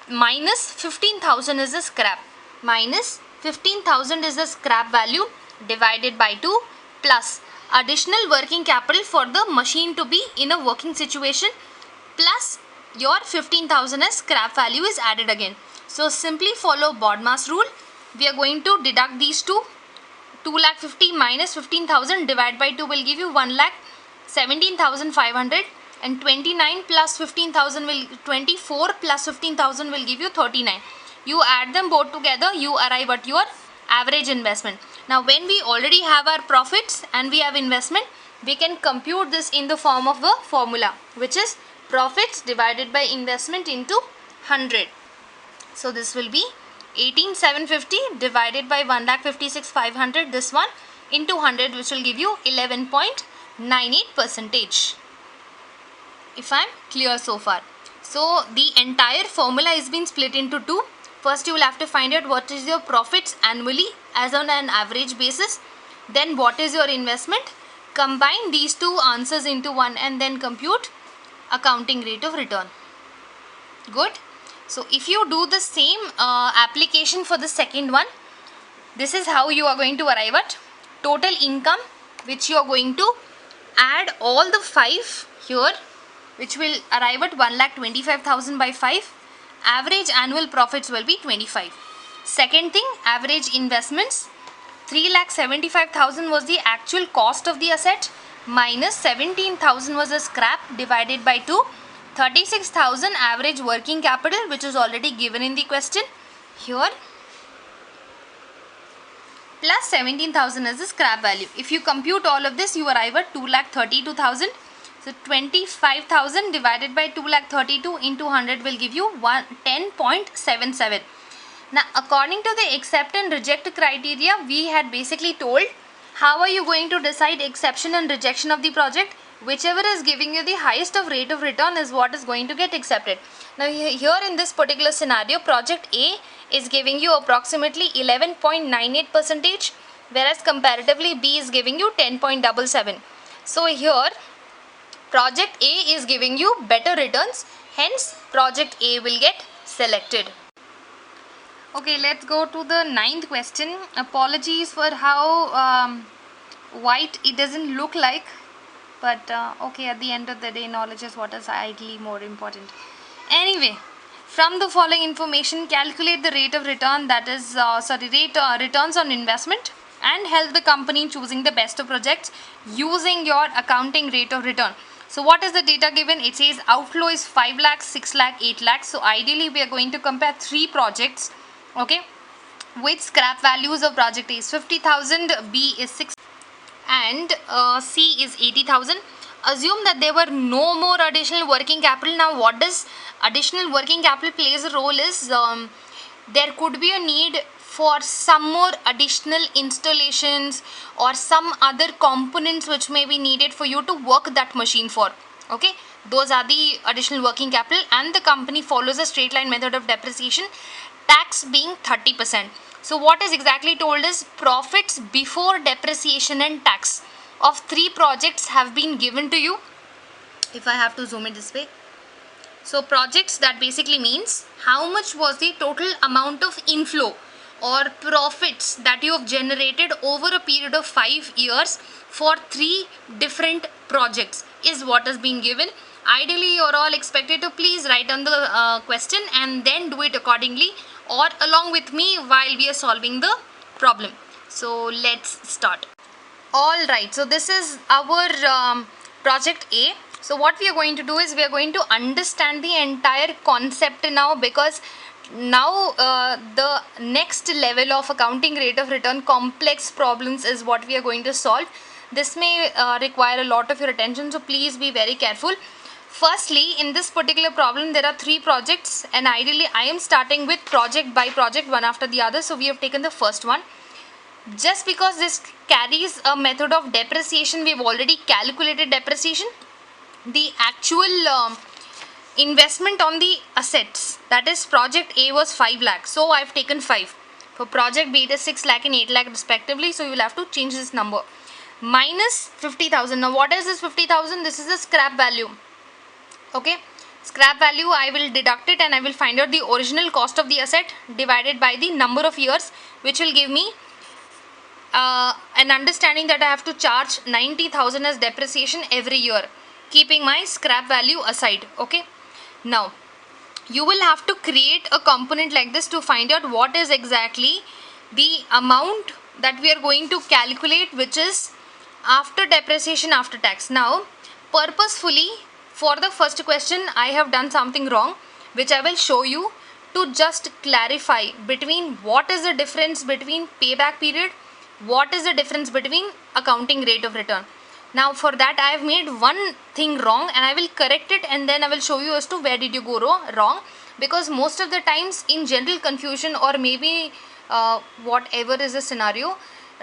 minus 15,000 is the scrap, minus 15,000 is the scrap value divided by 2 plus additional working capital for the machine to be in a working situation plus your 15,000 as scrap value is added again. So simply follow BODMAS rule. We are going to deduct these two. 2,50,000 minus 15,000 divided by 2 will give you 1,00,000. 17,500, and 29 plus 15,000 will 24 plus 15,000 will give you 39. You add them both together, you arrive at your average investment. Now when we already have our profits and we have investment, we can compute this in the form of a formula, which is profits divided by investment into 100. So this will be 18,750 divided by 1,56,500, this one, into 100, which will give you 11.98%. If I am clear so far. So the entire formula is been split into two. First you will have to find out what is your profits annually as on an average basis. Then what is your investment. Combine these two answers into one and then compute accounting rate of return. Good. So if you do the same application for the second one, this is how you are going to arrive at total income, which you are going to add all the 5 here, which will arrive at 1,25,000 by 5. Average annual profits will be 25. Second thing, average investments, 3,75,000 was the actual cost of the asset, minus 17,000 was the scrap, divided by 2. 36,000 average working capital, which is already given in the question here, plus 17,000 as the scrap value. If you compute all of this, you arrive at 2,32,000. So 25,000 divided by 2,32,000 into 100 will give you 10.77. Now according to the accept and reject criteria, we had basically told how are you going to decide exception and rejection of the project. Whichever is giving you the highest of rate of return is what is going to get accepted. Now here in this particular scenario, project A is giving you approximately 11.98%, whereas comparatively B is giving you 10.77. So here project A is giving you better returns, hence project A will get selected. Okay, let's go to the 9th question. Apologies for how white it doesn't look like, but okay, at the end of the day, knowledge is what is ideally more important. Anyway, from the following information, calculate the rate of return, that is returns on investment, and help the company in choosing the best of projects using your accounting rate of return. So what is the data given? It says outflow is 5 lakhs, 6 lakh, 8 lakhs. So ideally we are going to compare 3 projects, okay, with scrap values of project A is 50,000, B is 6, and C is 80,000. Assume that there were no more additional working capital. Now what does additional working capital plays a role is there could be a need for some more additional installations or some other components which may be needed for you to work that machine for. Okay, those are the additional working capital, and the company follows a straight line method of depreciation, tax being 30%. So what is exactly told is profits before depreciation and tax of 3 projects have been given to you. If I have to zoom it this way, so projects, that basically means how much was the total amount of inflow or profits that you have generated over a period of 5 years for 3 different projects is what is being given. Ideally you are all expected to please write on the question and then do it accordingly or along with me while we are solving the problem. So let's start. Alright, so this is our project A. So what we are going to do is we are going to understand the entire concept now, because now the next level of accounting rate of return, complex problems, is what we are going to solve. This may require a lot of your attention, so please be very careful. Firstly, in this particular problem there are 3 projects, and ideally I am starting with project by project, one after the other. So we have taken the first one. Just because this carries a method of depreciation, we have already calculated depreciation. The actual investment on the assets, that is project A, was 5 lakh, so I have taken 5. For project B it is 6 lakh and 8 lakh respectively, so you will have to change this number. Minus 50,000. Now what is this 50,000? This is the scrap value. Okay, scrap value, I will deduct it and I will find out the original cost of the asset divided by the number of years, which will give me an understanding that I have to charge 90,000 as depreciation every year, keeping my scrap value aside. Okay, now you will have to create a component like this to find out what is exactly the amount that we are going to calculate, which is after depreciation, after tax. Now purposefully for the first question I have done something wrong, which I will show you to just clarify between what is the difference between payback period, what is the difference between accounting rate of return. Now for that I have made one thing wrong and I will correct it, and then I will show you as to where did you go wrong, because most of the times in general confusion or maybe whatever is the scenario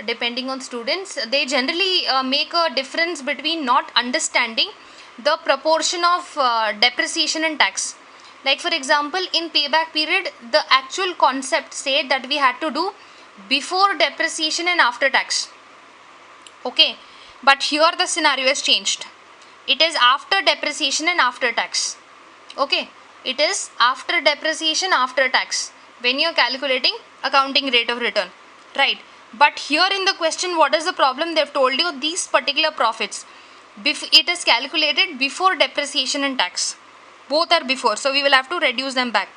depending on students, they generally make a difference between not understanding the proportion of depreciation and tax. Like for example, in payback period, the actual concept said that we had to do before depreciation and after tax. Okay, but here the scenario has changed. It is after depreciation and after tax. Okay, it is after depreciation, after tax when you are calculating accounting rate of return, right? But here in the question, what is the problem? They have told you these particular profits, it is calculated before depreciation and tax. Both are before, so we will have to reduce them back.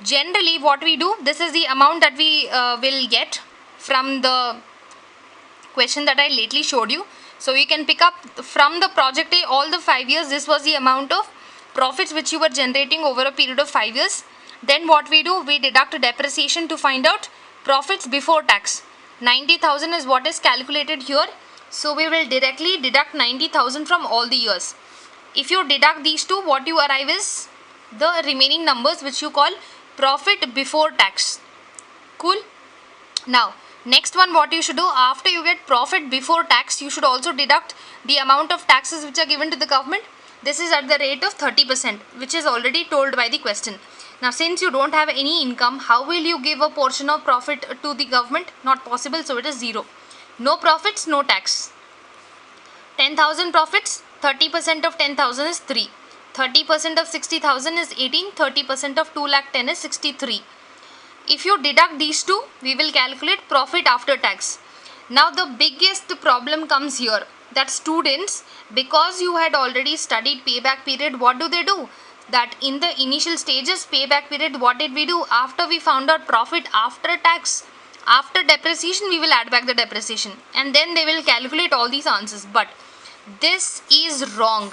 Generally what we do, this is the amount that we will get from the question that I lately showed you. So you can pick up from the project A all the 5 years, this was the amount of profits which you were generating over a period of 5 years. Then what we do, we deduct depreciation to find out profits before tax. 90,000 is what is calculated here. So we will directly deduct 90,000 from all the years. If you deduct these two, what you arrive is the remaining numbers which you call profit before tax. Cool. Now next one, what you should do, after you get profit before tax, you should also deduct the amount of taxes which are given to the government. This is at the rate of 30%, which is already told by the question. Now since you don't have any income, how will you give a portion of profit to the government? Not possible, so it is 0. No profits, no tax. 10,000 profits, 30% of 10,000 is 3. 30% of 60,000 is 18. 30% of 2,10,000 is 63. If you deduct these two, we will calculate profit after tax. Now the biggest problem comes here, that students, because you had already studied payback period, what do? That in the initial stages payback period, what did we do? After we found out profit after tax, after depreciation, we will add back the depreciation and then they will calculate all these answers. But this is wrong.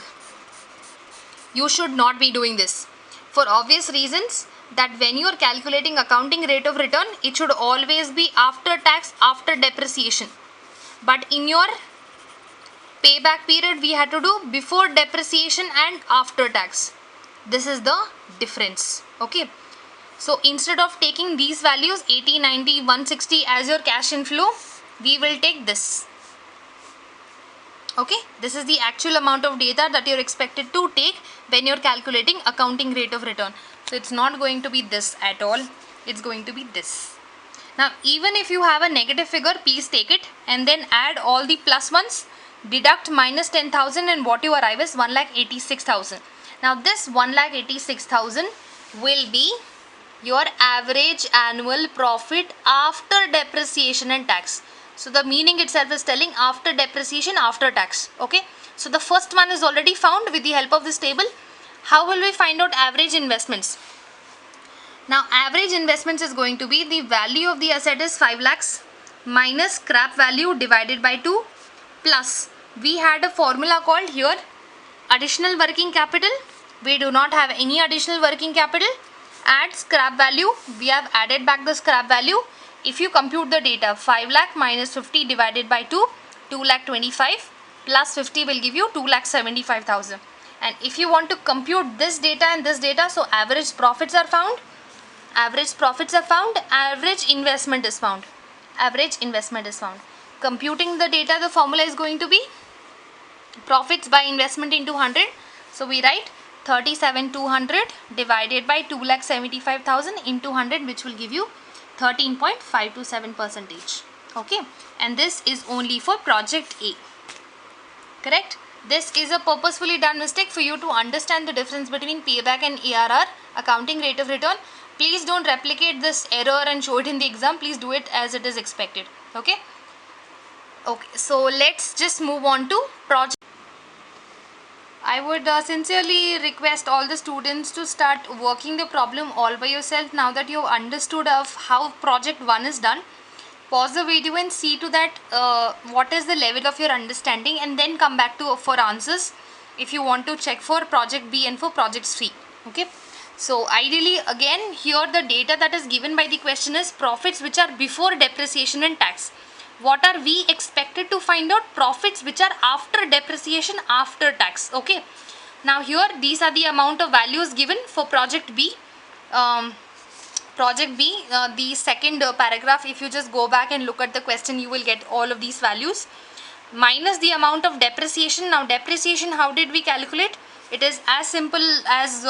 You should not be doing this for obvious reasons, that when you are calculating accounting rate of return, it should always be after tax, after depreciation. But in your payback period, we had to do before depreciation and after tax. This is the difference. Okay. So instead of taking these values 80, 90, 160 as your cash inflow, we will take this. Okay, this is the actual amount of data that you're expected to take when you're calculating accounting rate of return. So it's not going to be this at all, it's going to be this. Now even if you have a negative figure, please take it and then add all the plus ones, deduct minus 10,000, and what you arrive is 1,86,000. Now this 1,86,000 will be your average annual profit after depreciation and tax. So the meaning itself is telling after depreciation, after tax. Okay. So the first one is already found with the help of this table. How will we find out average investments? Now average investments is going to be the value of the asset is 5 lakhs minus scrap value divided by 2 plus, we had a formula called here additional working capital. We do not have any additional working capital. Add scrap value. We have added back the scrap value. If you compute the data, 5 lakh minus 50 divided by 2, 2,25,000 plus 50 will give you 2,75,000. And if you want to compute this data and this data, so average profits are found, average profits are found, average investment is found, average investment is found. Computing the data, the formula is going to be profits by investment into 100. So we write 37,200 divided by 2,75,000 into 100, which will give you 13.527%. Okay, and this is only for project A. Correct? This is a purposefully done mistake for you to understand the difference between payback and ARR, accounting rate of return. Please don't replicate this error and show it in the exam. Please do it as it is expected. Okay. Okay, so let's just move on to project. I would sincerely request all the students to start working the problem all by yourself now that you have understood of how project 1 is done. Pause the video and see to that what is the level of your understanding, and then come back to for answers. if you want to check for project B and for project C. Okay, so ideally again here the data that is given by the question is profits which are before depreciation and tax. What are we expected to find out? Profits which are after depreciation, after tax. Okay, now here these are the amount of values given for project B. The second paragraph, if you just go back and look at the question, you will get all of these values minus the amount of depreciation. Now depreciation, how did we calculate? It is as simple as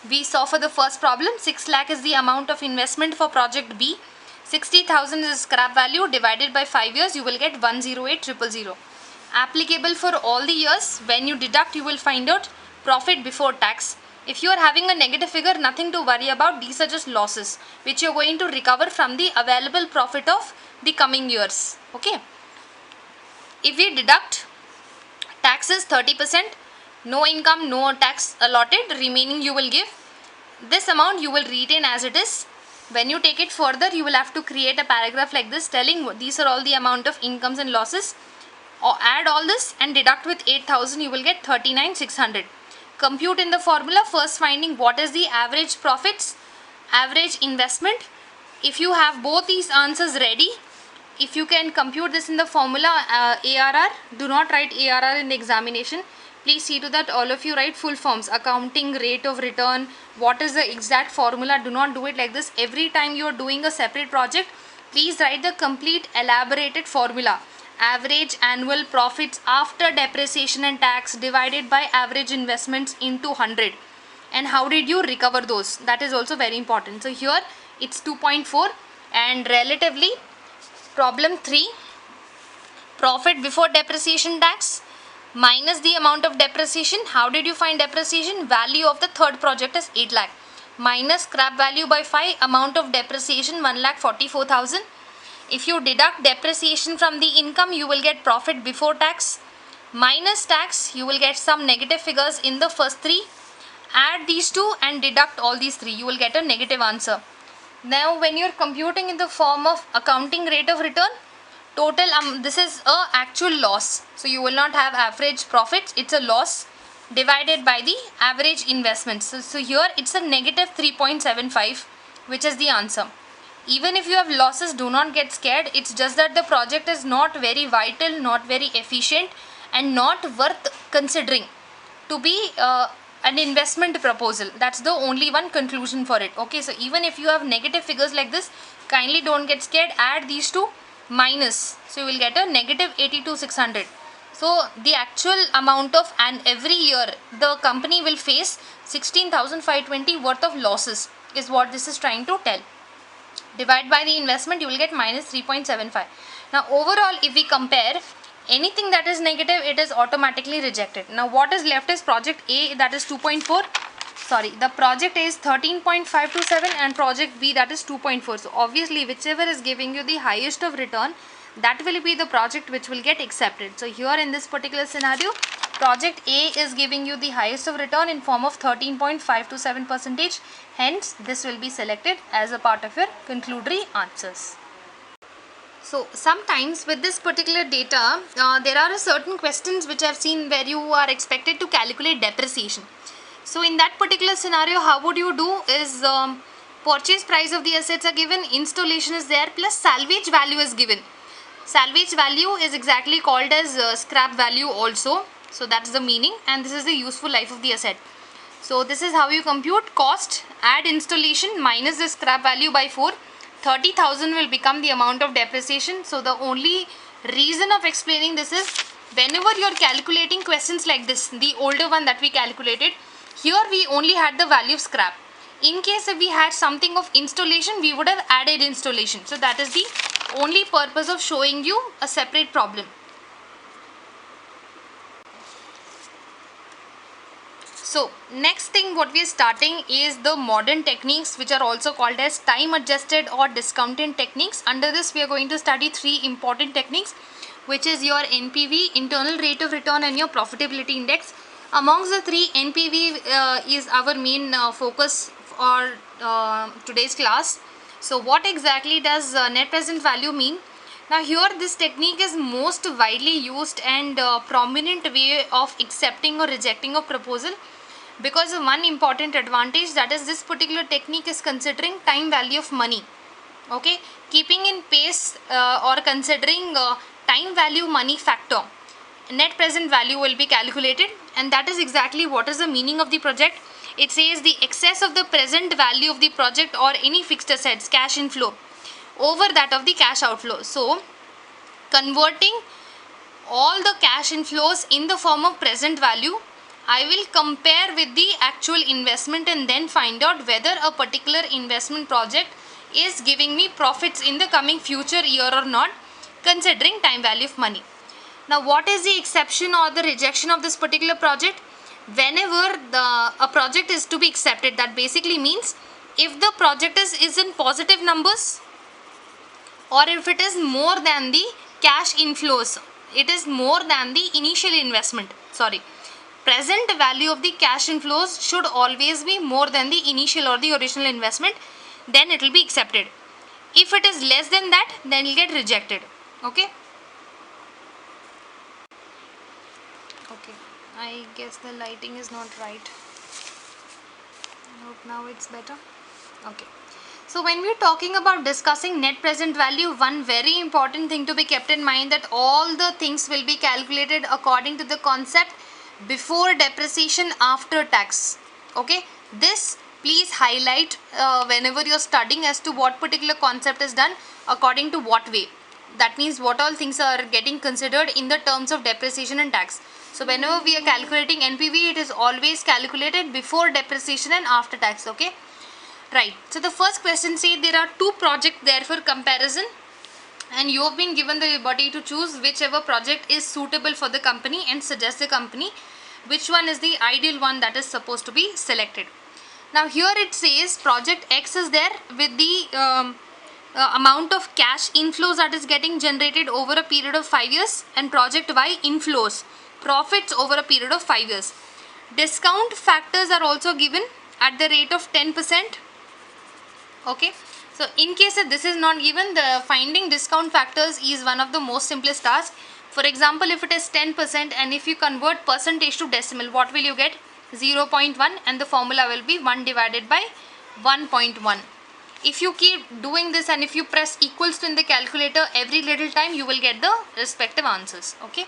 we saw for the first problem. 6 lakh is the amount of investment for project B. 60,000 is scrap value, divided by 5 years, you will get 108,000. Applicable for all the years. When you deduct, you will find out profit before tax. If you are having a negative figure, nothing to worry about. These are just losses which you are going to recover from the available profit of the coming years. Okay. If we deduct, tax is 30%, no income, no tax allotted, remaining you will give. This amount you will retain as it is. When you take it further, you will have to create a paragraph like this telling these are all the amount of incomes and losses. Or add all this and deduct with 8,000, you will get 39,600. Compute in the formula, first finding what is the average profits, average investment. If you have both these answers ready, if you can compute this in the formula ARR, do not write ARR in the examination. Please see to that all of you write full forms, accounting rate of return, what is the exact formula. Do not do it like this. Every time you are doing a separate project, please write the complete elaborated formula. Average annual profits after depreciation and tax divided by average investments into 100. And how did you recover those? That is also very important. So here it's 2.4 and relatively problem 3, profit before depreciation tax minus the amount of depreciation. How did you find depreciation? Value of the third project is 8 lakh minus scrap value by 5, amount of depreciation 1,44,000. If you deduct depreciation from the income, you will get profit before tax minus tax. You will get some negative figures in the first 3. Add these two and deduct all these 3. You will get a negative answer. Now when you are computing in the form of accounting rate of return, total this is a actual loss. So you will not have average profits. It's a loss divided by the average investments. So here it's a negative 3.75, which is the answer. Even if you have losses, do not get scared. It's just that the project is not very vital, not very efficient and not worth considering to be an investment proposal. That's the only one conclusion for it. Okay, so even if you have negative figures like this, kindly don't get scared. Add these two minus. So you will get a negative 82,600. So the actual amount of, and every year the company will face 16,520 worth of losses is what this is trying to tell. Divide by the investment, you will get minus 3.75. Now overall, if we compare anything that is negative, it is automatically rejected. Now what is left is project A, that is 2.4. Sorry, the project A is 13.527 and project B, that is 2.4. So obviously whichever is giving you the highest of return, that will be the project which will get accepted. So here in this particular scenario, project A is giving you the highest of return in form of 13.527%. Hence, this will be selected as a part of your conclusory answers. So sometimes with this particular data, there are certain questions which I have seen where you are expected to calculate depreciation. So in that particular scenario, how would you do is purchase price of the assets are given, installation is there, plus salvage value is given. Salvage value is exactly called as scrap value also. So that's the meaning, and this is the useful life of the asset. So this is how you compute cost, add installation minus the scrap value by 4. 30,000 will become the amount of depreciation. So the only reason of explaining this is whenever you are calculating questions like this, the older one that we calculated, here we only had the value of scrap. In case if we had something of installation, we would have added installation. So that is the only purpose of showing you a separate problem. So next thing what we are starting is the modern techniques, which are also called as time adjusted or discounted techniques. Under this we are going to study 3 important techniques, which is your NPV, internal rate of return, and your profitability index. Amongst the 3, NPV is our main focus for today's class. So what exactly does net present value mean? Now here this technique is most widely used and prominent way of accepting or rejecting a proposal, because of one important advantage, that is this particular technique is considering time value of money. Okay, keeping in pace or considering time value money factor, net present value will be calculated, and that is exactly what is the meaning of the project. It says the excess of the present value of the project or any fixed assets cash inflow over that of the cash outflow. So converting all the cash inflows in the form of present value, I will compare with the actual investment and then find out whether a particular investment project is giving me profits in the coming future year or not, considering time value of money. Now what is the exception or the rejection of this particular project? Whenever a project is to be accepted, that basically means if the project is in positive numbers, or if it is more than the cash inflows, it is more than the initial investment, present value of the cash inflows should always be more than the initial or the original investment, then it will be accepted. If it is less than that, then it will get rejected. Okay, I guess the lighting is not right. I hope now it's better. Okay, so when we're talking about discussing net present value, one very important thing to be kept in mind, that all the things will be calculated according to the concept before depreciation after tax. Okay, this please highlight whenever you're studying as to what particular concept is done according to what way. That means what all things are getting considered in the terms of depreciation and tax. So whenever we are calculating NPV, it is always calculated before depreciation and after tax. Okay, right. So the first question says there are two projects there for comparison, and you have been given the liberty to choose whichever project is suitable for the company and suggest the company which one is the ideal one that is supposed to be selected. Now here it says project X is there with the amount of cash inflows that is getting generated over a period of 5 years, and project Y inflows, profits over a period of 5 years. Discount factors are also given at the rate of 10%. Okay, so in case that this is not given, the finding discount factors is one of the most simplest tasks. For example, if it is 10% and if you convert percentage to decimal, what will you get? 0.1, and the formula will be 1 divided by 1.1. If you keep doing this and if you press equals to in the calculator every little time, you will get the respective answers. Okay,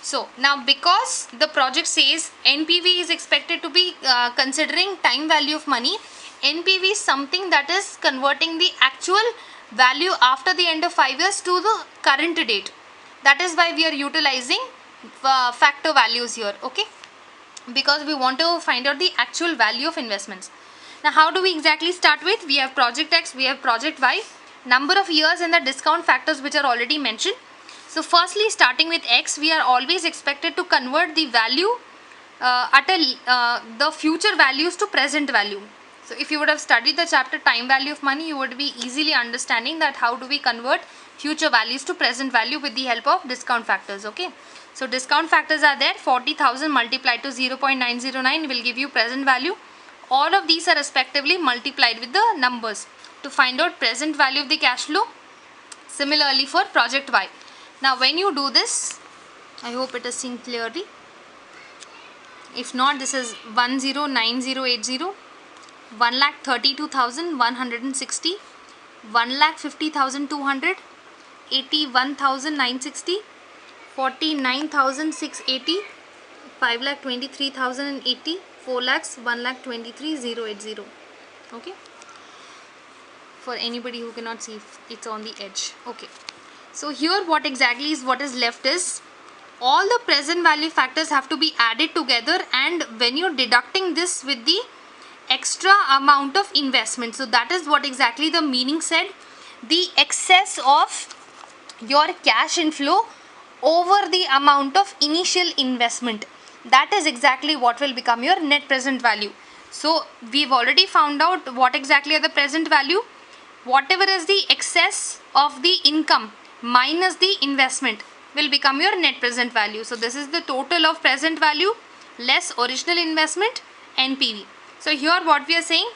so now because the project says NPV is expected to be considering time value of money, NPV is something that is converting the actual value after the end of 5 years to the current date. That is why we are utilizing factor values here. Okay, because we want to find out the actual value of investments. Now how do we exactly start with? We have project X, we have project Y, number of years and the discount factors which are already mentioned. So firstly, starting with X, we are always expected to convert the value the future values to present value. So if you would have studied the chapter time value of money, you would be easily understanding that how do we convert future values to present value with the help of discount factors. Okay, so discount factors are there. 40,000 multiplied to 0.909 will give you present value. All of these are respectively multiplied with the numbers to find out present value of the cash flow. Similarly for project Y. Now when you do this, I hope it is seen clearly. If not, this is 109080, 1,32,160, 1,50,200, 81,960, 49,680, 5,23,080, 4 lakhs, 1,23,080. Okay, for anybody who cannot see, it's on the edge. Okay, so here what exactly is what is left is all the present value factors have to be added together, and when you're deducting this with the extra amount of investment, so that is what exactly the meaning said, the excess of your cash inflow over the amount of initial investment, that is exactly what will become your net present value. So we've already found out what exactly are the present value. Whatever is the excess of the income minus the investment will become your net present value. So this is the total of present value less original investment, NPV. So here what we are saying,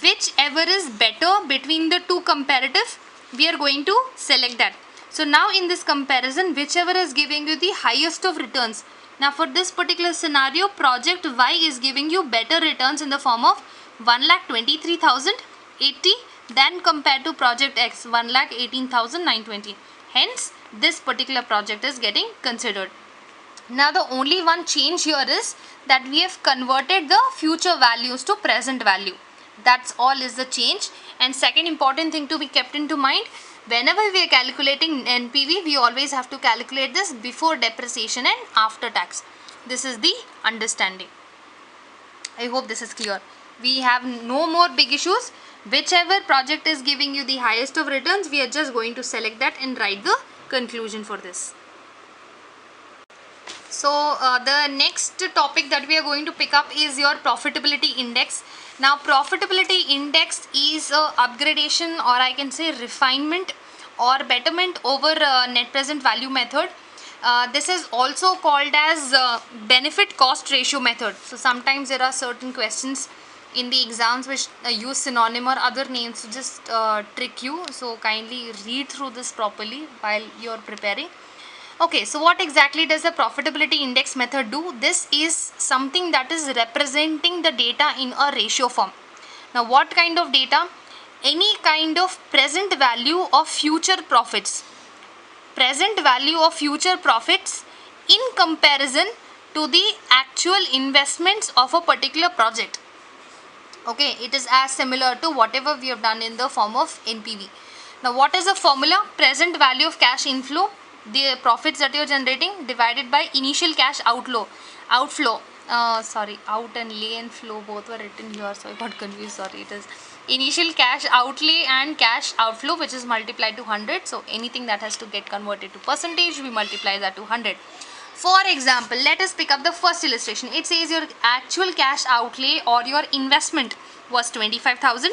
whichever is better between the two comparative, we are going to select that. So now in this comparison, whichever is giving you the highest of returns. Now for this particular scenario, project Y is giving you better returns in the form of 1,23,080 than compared to project X, 1,18,920. Hence, this particular project is getting considered. Now the only one change here is that we have converted the future values to present value. That's all is the change. And second important thing to be kept into mind, whenever we are calculating NPV, we always have to calculate this before depreciation and after tax. This is the understanding. I hope this is clear. We have no more big issues. Whichever project is giving you the highest of returns, we are just going to select that and write the conclusion for this. So the next topic that we are going to pick up is your profitability index. Now profitability index is a upgradation, or I can say refinement or betterment over net present value method. This is also called as benefit cost ratio method. So sometimes there are certain questions in the exams which use synonym or other names to just trick you. So kindly read through this properly while you are preparing. Okay, so what exactly does the profitability index method do? This is something that is representing the data in a ratio form. Now what kind of data? Any kind of present value of future profits. Present value of future profits in comparison to the actual investments of a particular project. Okay, it is as similar to whatever we have done in the form of NPV. Now what is the formula? Present value of cash inflow, the profits that you are generating, divided by initial cash out and lay and flow both were written here, so I got confused. Sorry, it is initial cash outlay and cash outflow, which is multiplied to 100. So anything that has to get converted to percentage, we multiply that to 100. For example, let us pick up the first illustration. It says your actual cash outlay or your investment was 25,000.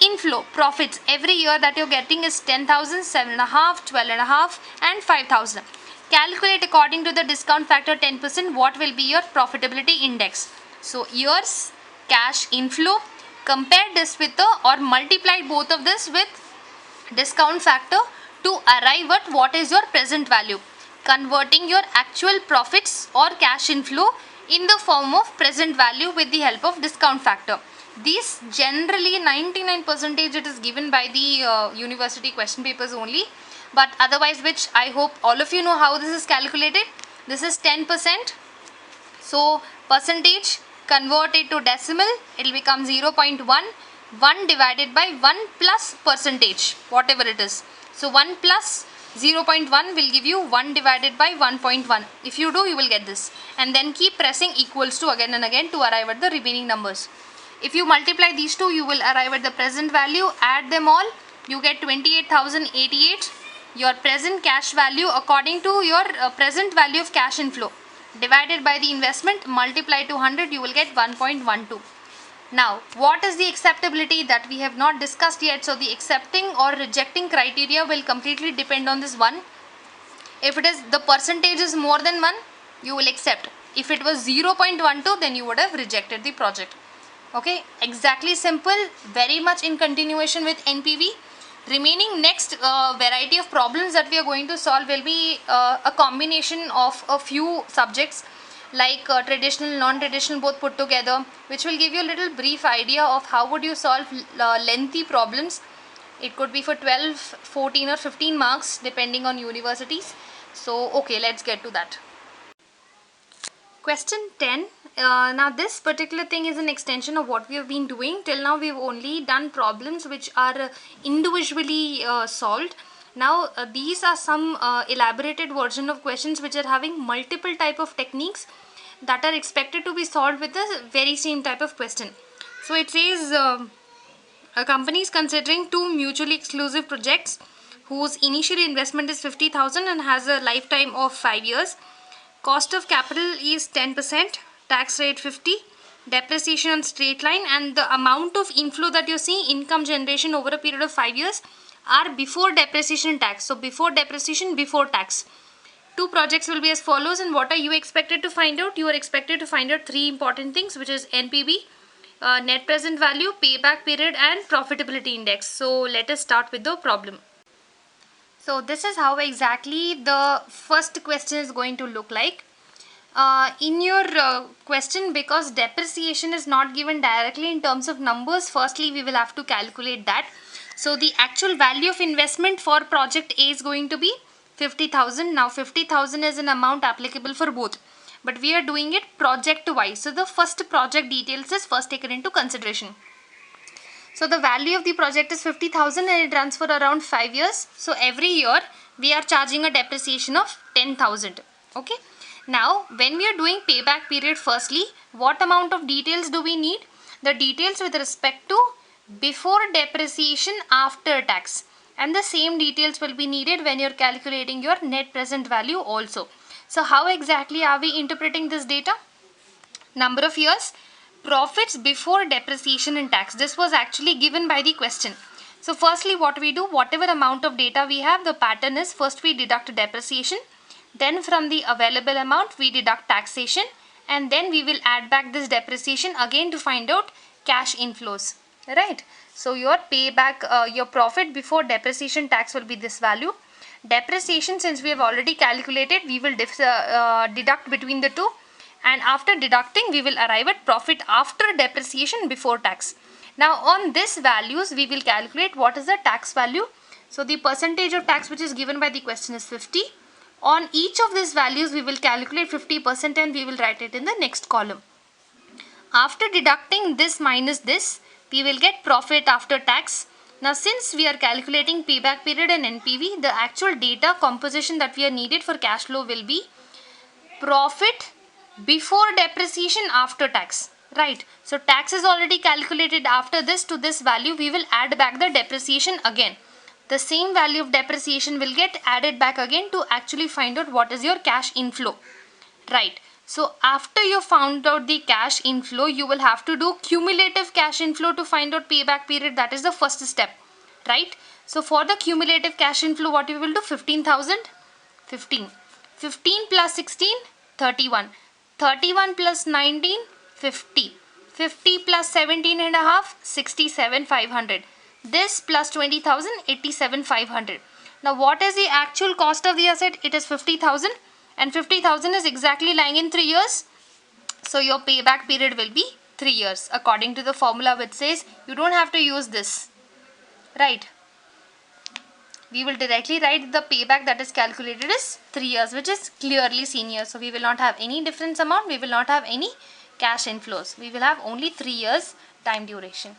Inflow profits every year that you're getting is 10,000, 7.5, 12.5 and 5,000. Calculate according to the discount factor 10% what will be your profitability index. So years cash inflow, compare this with or multiply both of this with discount factor to arrive at what is your present value, converting your actual profits or cash inflow in the form of present value with the help of discount factor. These generally 99% it is given by the university question papers only, but otherwise, which I hope all of you know how this is calculated. This is 10%. So percentage, convert it to decimal, it will become 0.1. 1 divided by 1 plus percentage, whatever it is. So 1 plus 0.1 will give you 1 divided by 1.1. If you do, you will get this. And then keep pressing equals to again and again to arrive at the remaining numbers. If you multiply these two, you will arrive at the present value. Add them all, you get 28,088. Your present cash value according to your present value of cash inflow divided by the investment, multiply to 100, you will get 1.12. Now, what is the acceptability that we have not discussed yet? So, the accepting or rejecting criteria will completely depend on this one. If it is the percentage is more than 1, you will accept. If it was 0.12, then you would have rejected the project. Okay, exactly simple, very much in continuation with NPV. Remaining next variety of problems that we are going to solve will be a combination of a few subjects like traditional, non-traditional both put together, which will give you a little brief idea of how would you solve lengthy problems. It could be for 12, 14 or 15 marks depending on universities. So okay, let's get to that. Question 10. Now this particular thing is an extension of what we have been doing. Till now we've only done problems which are individually solved. Now these are some elaborated version of questions which are having multiple type of techniques that are expected to be solved with the very same type of question. So it says a company is considering two mutually exclusive projects whose initial investment is 50,000 and has a lifetime of 5 years. Cost of capital is 10%, tax rate 50, depreciation on straight line, and the amount of inflow that you see, income generation over a period of 5 years, are before depreciation tax. So before depreciation, before tax. Two projects will be as follows, and what are you expected to find out? You are expected to find out three important things, which is NPV, net present value, payback period, and profitability index. So let us start with the problem. So this is how exactly the first question is going to look like. In your question, because depreciation is not given directly in terms of numbers, firstly we will have to calculate that. So the actual value of investment for project A is going to be 50,000. Now 50,000 is an amount applicable for both, but we are doing it project wise. So the first project details is first taken into consideration. So the value of the project is 50,000 and it runs for around 5 years. So every year we are charging a depreciation of 10,000. Okay. Now when we are doing payback period, firstly what amount of details do we need? The details with respect to before depreciation after tax, and the same details will be needed when you are calculating your net present value also. So how exactly are we interpreting this data? Number of years, profits before depreciation and tax. This was actually given by the question. So firstly what we do, whatever amount of data we have, the pattern is first we deduct depreciation, then from the available amount we deduct taxation, and then we will add back this depreciation again to find out cash inflows, right? So your payback, your profit before depreciation tax will be this value. Depreciation, since we have already calculated, we will deduct between the two, and after deducting we will arrive at profit after depreciation before tax. Now on this values we will calculate what is the tax value. So the percentage of tax which is given by the question is 50. On each of these values we will calculate 50% and we will write it in the next column. After deducting this minus this, we will get profit after tax. Now since we are calculating payback period and NPV, the actual data composition that we are needed for cash flow will be profit before depreciation after tax, right? So tax is already calculated. After this, to this value we will add back the depreciation again. The same value of depreciation will get added back again to actually find out what is your cash inflow, right? So after you found out the cash inflow, you will have to do cumulative cash inflow to find out payback period. That is the first step, right? So for the cumulative cash inflow, what you will do? 15,000, 15. 15 plus 16, 31. 31 plus 19, 50. 50 plus 17 and a half, 67,500. This plus 20,000, 87,500. Now what is the actual cost of the asset? It is 50,000, and 50,000 is exactly lying in 3 years. So your payback period will be 3 years according to the formula which says you don't have to use this, right? We will directly write the payback that is calculated is 3 years, which is clearly seen here. So we will not have any difference amount, we will not have any cash inflows. We will have only 3 years time duration.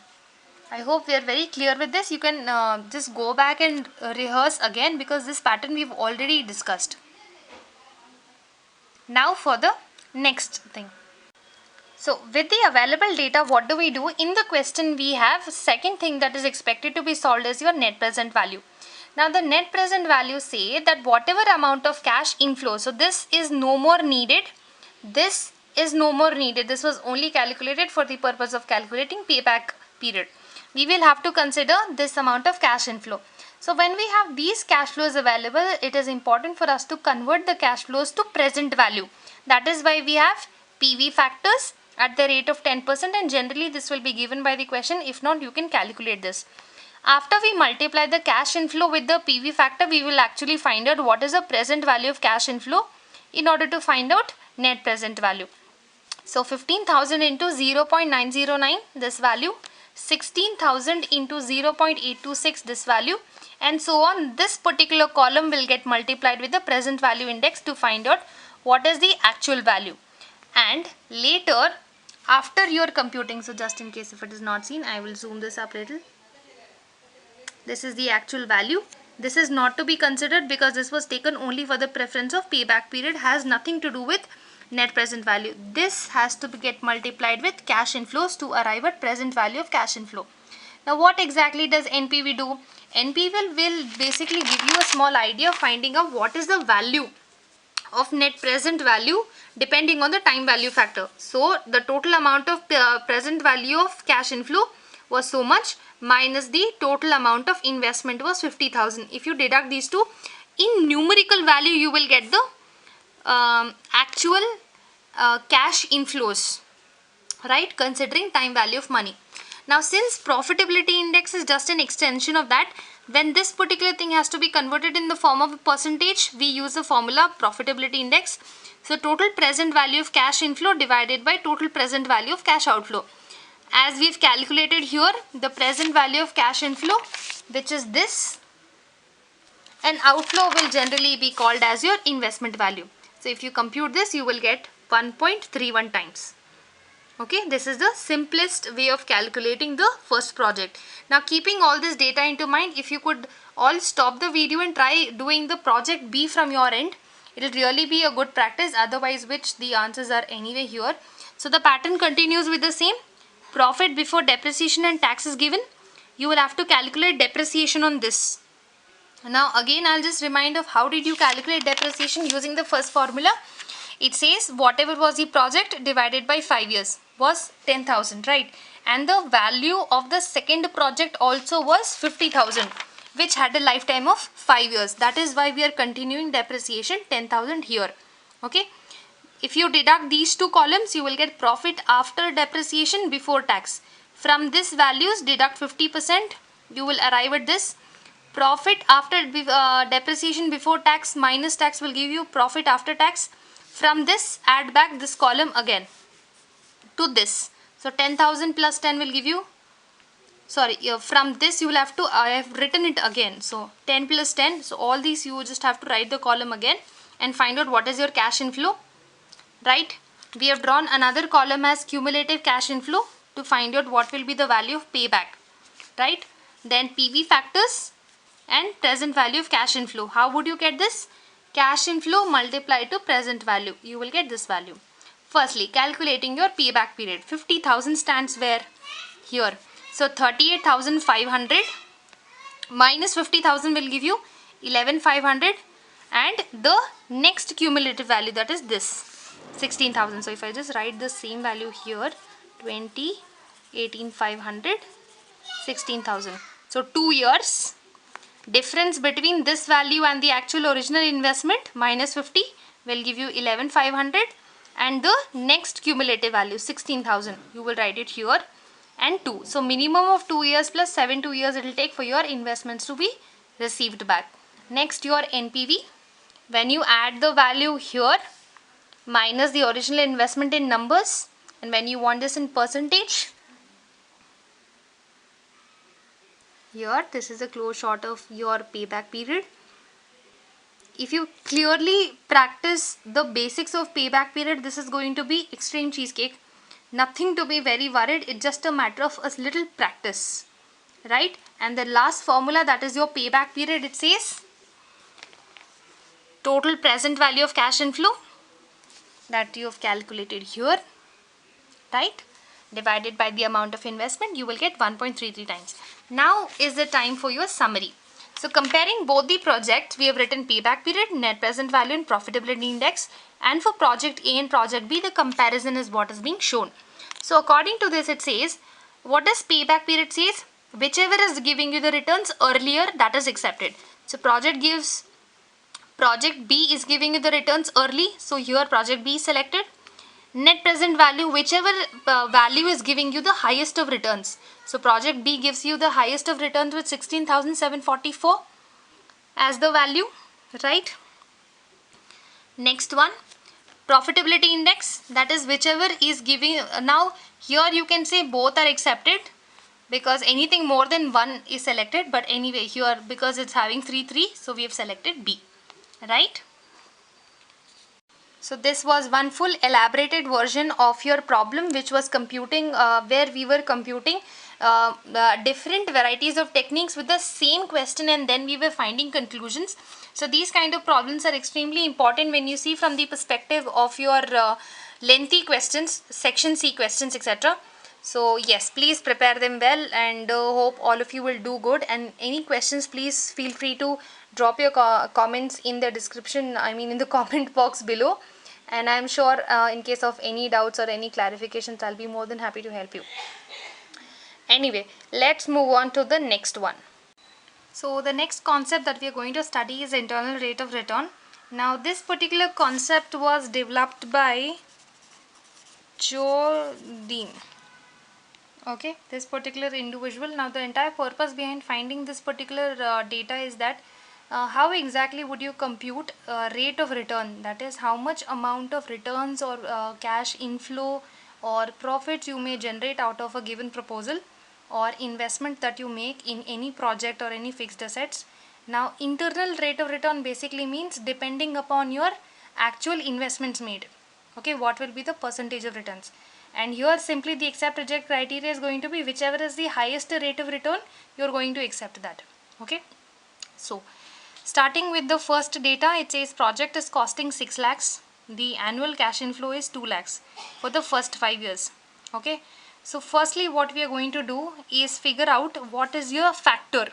I hope we are very clear with this. You can just go back and rehearse again because this pattern we've already discussed. Now for the next thing. So with the available data, what do we do? In the question we have second thing that is expected to be solved is your net present value. Now the net present value say that whatever amount of cash inflow, so this is no more needed, this is no more needed, this was only calculated for the purpose of calculating payback period. We will have to consider this amount of cash inflow. So when we have these cash flows available, it is important for us to convert the cash flows to present value. That is why we have PV factors at the rate of 10%, and generally this will be given by the question. If not, you can calculate this. After we multiply the cash inflow with the PV factor, we will actually find out what is the present value of cash inflow in order to find out net present value. So 15,000 into 0.909, this value, 16,000 into 0.826, this value, and so on. This particular column will get multiplied with the present value index to find out what is the actual value. And later, after your computing, so just in case if it is not seen, I will zoom this up a little. This is the actual value. This is not to be considered because this was taken only for the preference of payback period, has nothing to do with net present value. This has to get multiplied with cash inflows to arrive at present value of cash inflow. Now what exactly does NPV do? NPV will basically give you a small idea of finding out what is the value of net present value depending on the time value factor. So the total amount of present value of cash inflow was so much minus the total amount of investment was 50,000. If you deduct these two, in numerical value you will get the actual cash inflows, right, considering time value of money. Now since profitability index is just an extension of that, when this particular thing has to be converted in the form of a percentage, we use the formula profitability index. So total present value of cash inflow divided by total present value of cash outflow. As we've calculated here, the present value of cash inflow, which is this, and outflow will generally be called as your investment value. So if you compute this, you will get 1.31 times. Okay, this is the simplest way of calculating the first project. Now keeping all this data into mind, if you could all stop the video and try doing the project B from your end, it will really be a good practice, otherwise which the answers are anyway here. So the pattern continues with the same. Profit before depreciation and tax is given. You will have to calculate depreciation on this. Now again I'll just remind of how did you calculate depreciation using the first formula. It says whatever was the project divided by 5 years was 10,000, right? And the value of the second project also was 50,000, which had a lifetime of 5 years. That is why we are continuing depreciation 10,000 here. Okay. If you deduct these two columns, you will get profit after depreciation before tax. From this values deduct 50%, you will arrive at this. Profit after depreciation before tax minus tax will give you profit after tax. From this add back this column again to this. So 10,000 plus 10 will give you, sorry, from this you will have to, I have written it again. So 10 plus 10, so all these you just have to write the column again and find out what is your cash inflow, right? We have drawn another column as cumulative cash inflow to find out what will be the value of payback, right? Then PV factors and present value of cash inflow. How would you get this? Cash inflow multiplied to present value. You will get this value. Firstly, calculating your payback period. 50,000 stands where? Here. So 38,500 minus 50,000 will give you 11,500, and the next cumulative value, that is this 16,000. So if I just write the same value here, 20, 18,500, 16,000. So 2 years. Difference between this value and the actual original investment minus 50 will give you 11,500, and the next cumulative value 16,000. You will write it here, and 2. So minimum of 2 years plus 2 years it will take for your investments to be received back. Next, your NPV. When you add the value here minus the original investment in numbers, and when you want this in percentage, here this is a close shot of your payback period. If you clearly practice the basics of payback period, this is going to be extreme cheesecake. Nothing to be very worried, it's just a matter of a little practice, right? And the last formula, that is your payback period, it says total present value of cash inflow that you have calculated here, right? Divided by the amount of investment, you will get 1.33 times. Now is the time for your summary. So comparing both the projects, we have written payback period, net present value and profitability index, and for project A and project B, the comparison is what is being shown. So according to this, it says, what does payback period says? Whichever is giving you the returns earlier, that is accepted. So project B is giving you the returns early, so here project B is selected. Net present value, whichever value is giving you the highest of returns. So project B gives you the highest of returns with 16,744 as the value, right? Next one, profitability index, that is whichever is giving. Now here you can say both are accepted because anything more than 1 is selected, but anyway here because it's having 3, so we have selected B, right? So this was one full elaborated version of your problem, which was computing, where we were computing different varieties of techniques with the same question, and then we were finding conclusions. So these kind of problems are extremely important when you see from the perspective of your lengthy questions, section C questions, etc. So yes, please prepare them well, and hope all of you will do good. And any questions, please feel free to drop your comments in the description, in the comment box below, and I'm sure in case of any doubts or any clarifications, I'll be more than happy to help you. Anyway, let's move on to the next one. So the next concept that we are going to study is internal rate of return. Now this particular concept was developed by Joe Dean. Okay, this particular individual. Now the entire purpose behind finding this particular data is that how exactly would you compute rate of return, that is how much amount of returns or cash inflow or profits you may generate out of a given proposal or investment that you make in any project or any fixed assets. Now internal rate of return basically means depending upon your actual investments made. Okay, what will be the percentage of returns? And here simply the accept reject criteria is going to be whichever is the highest rate of return, you are going to accept that. Okay, so starting with the first data, it says project is costing 6 lakhs, the annual cash inflow is 2 lakhs for the first 5 years. Okay, so firstly what we are going to do is figure out what is your factor.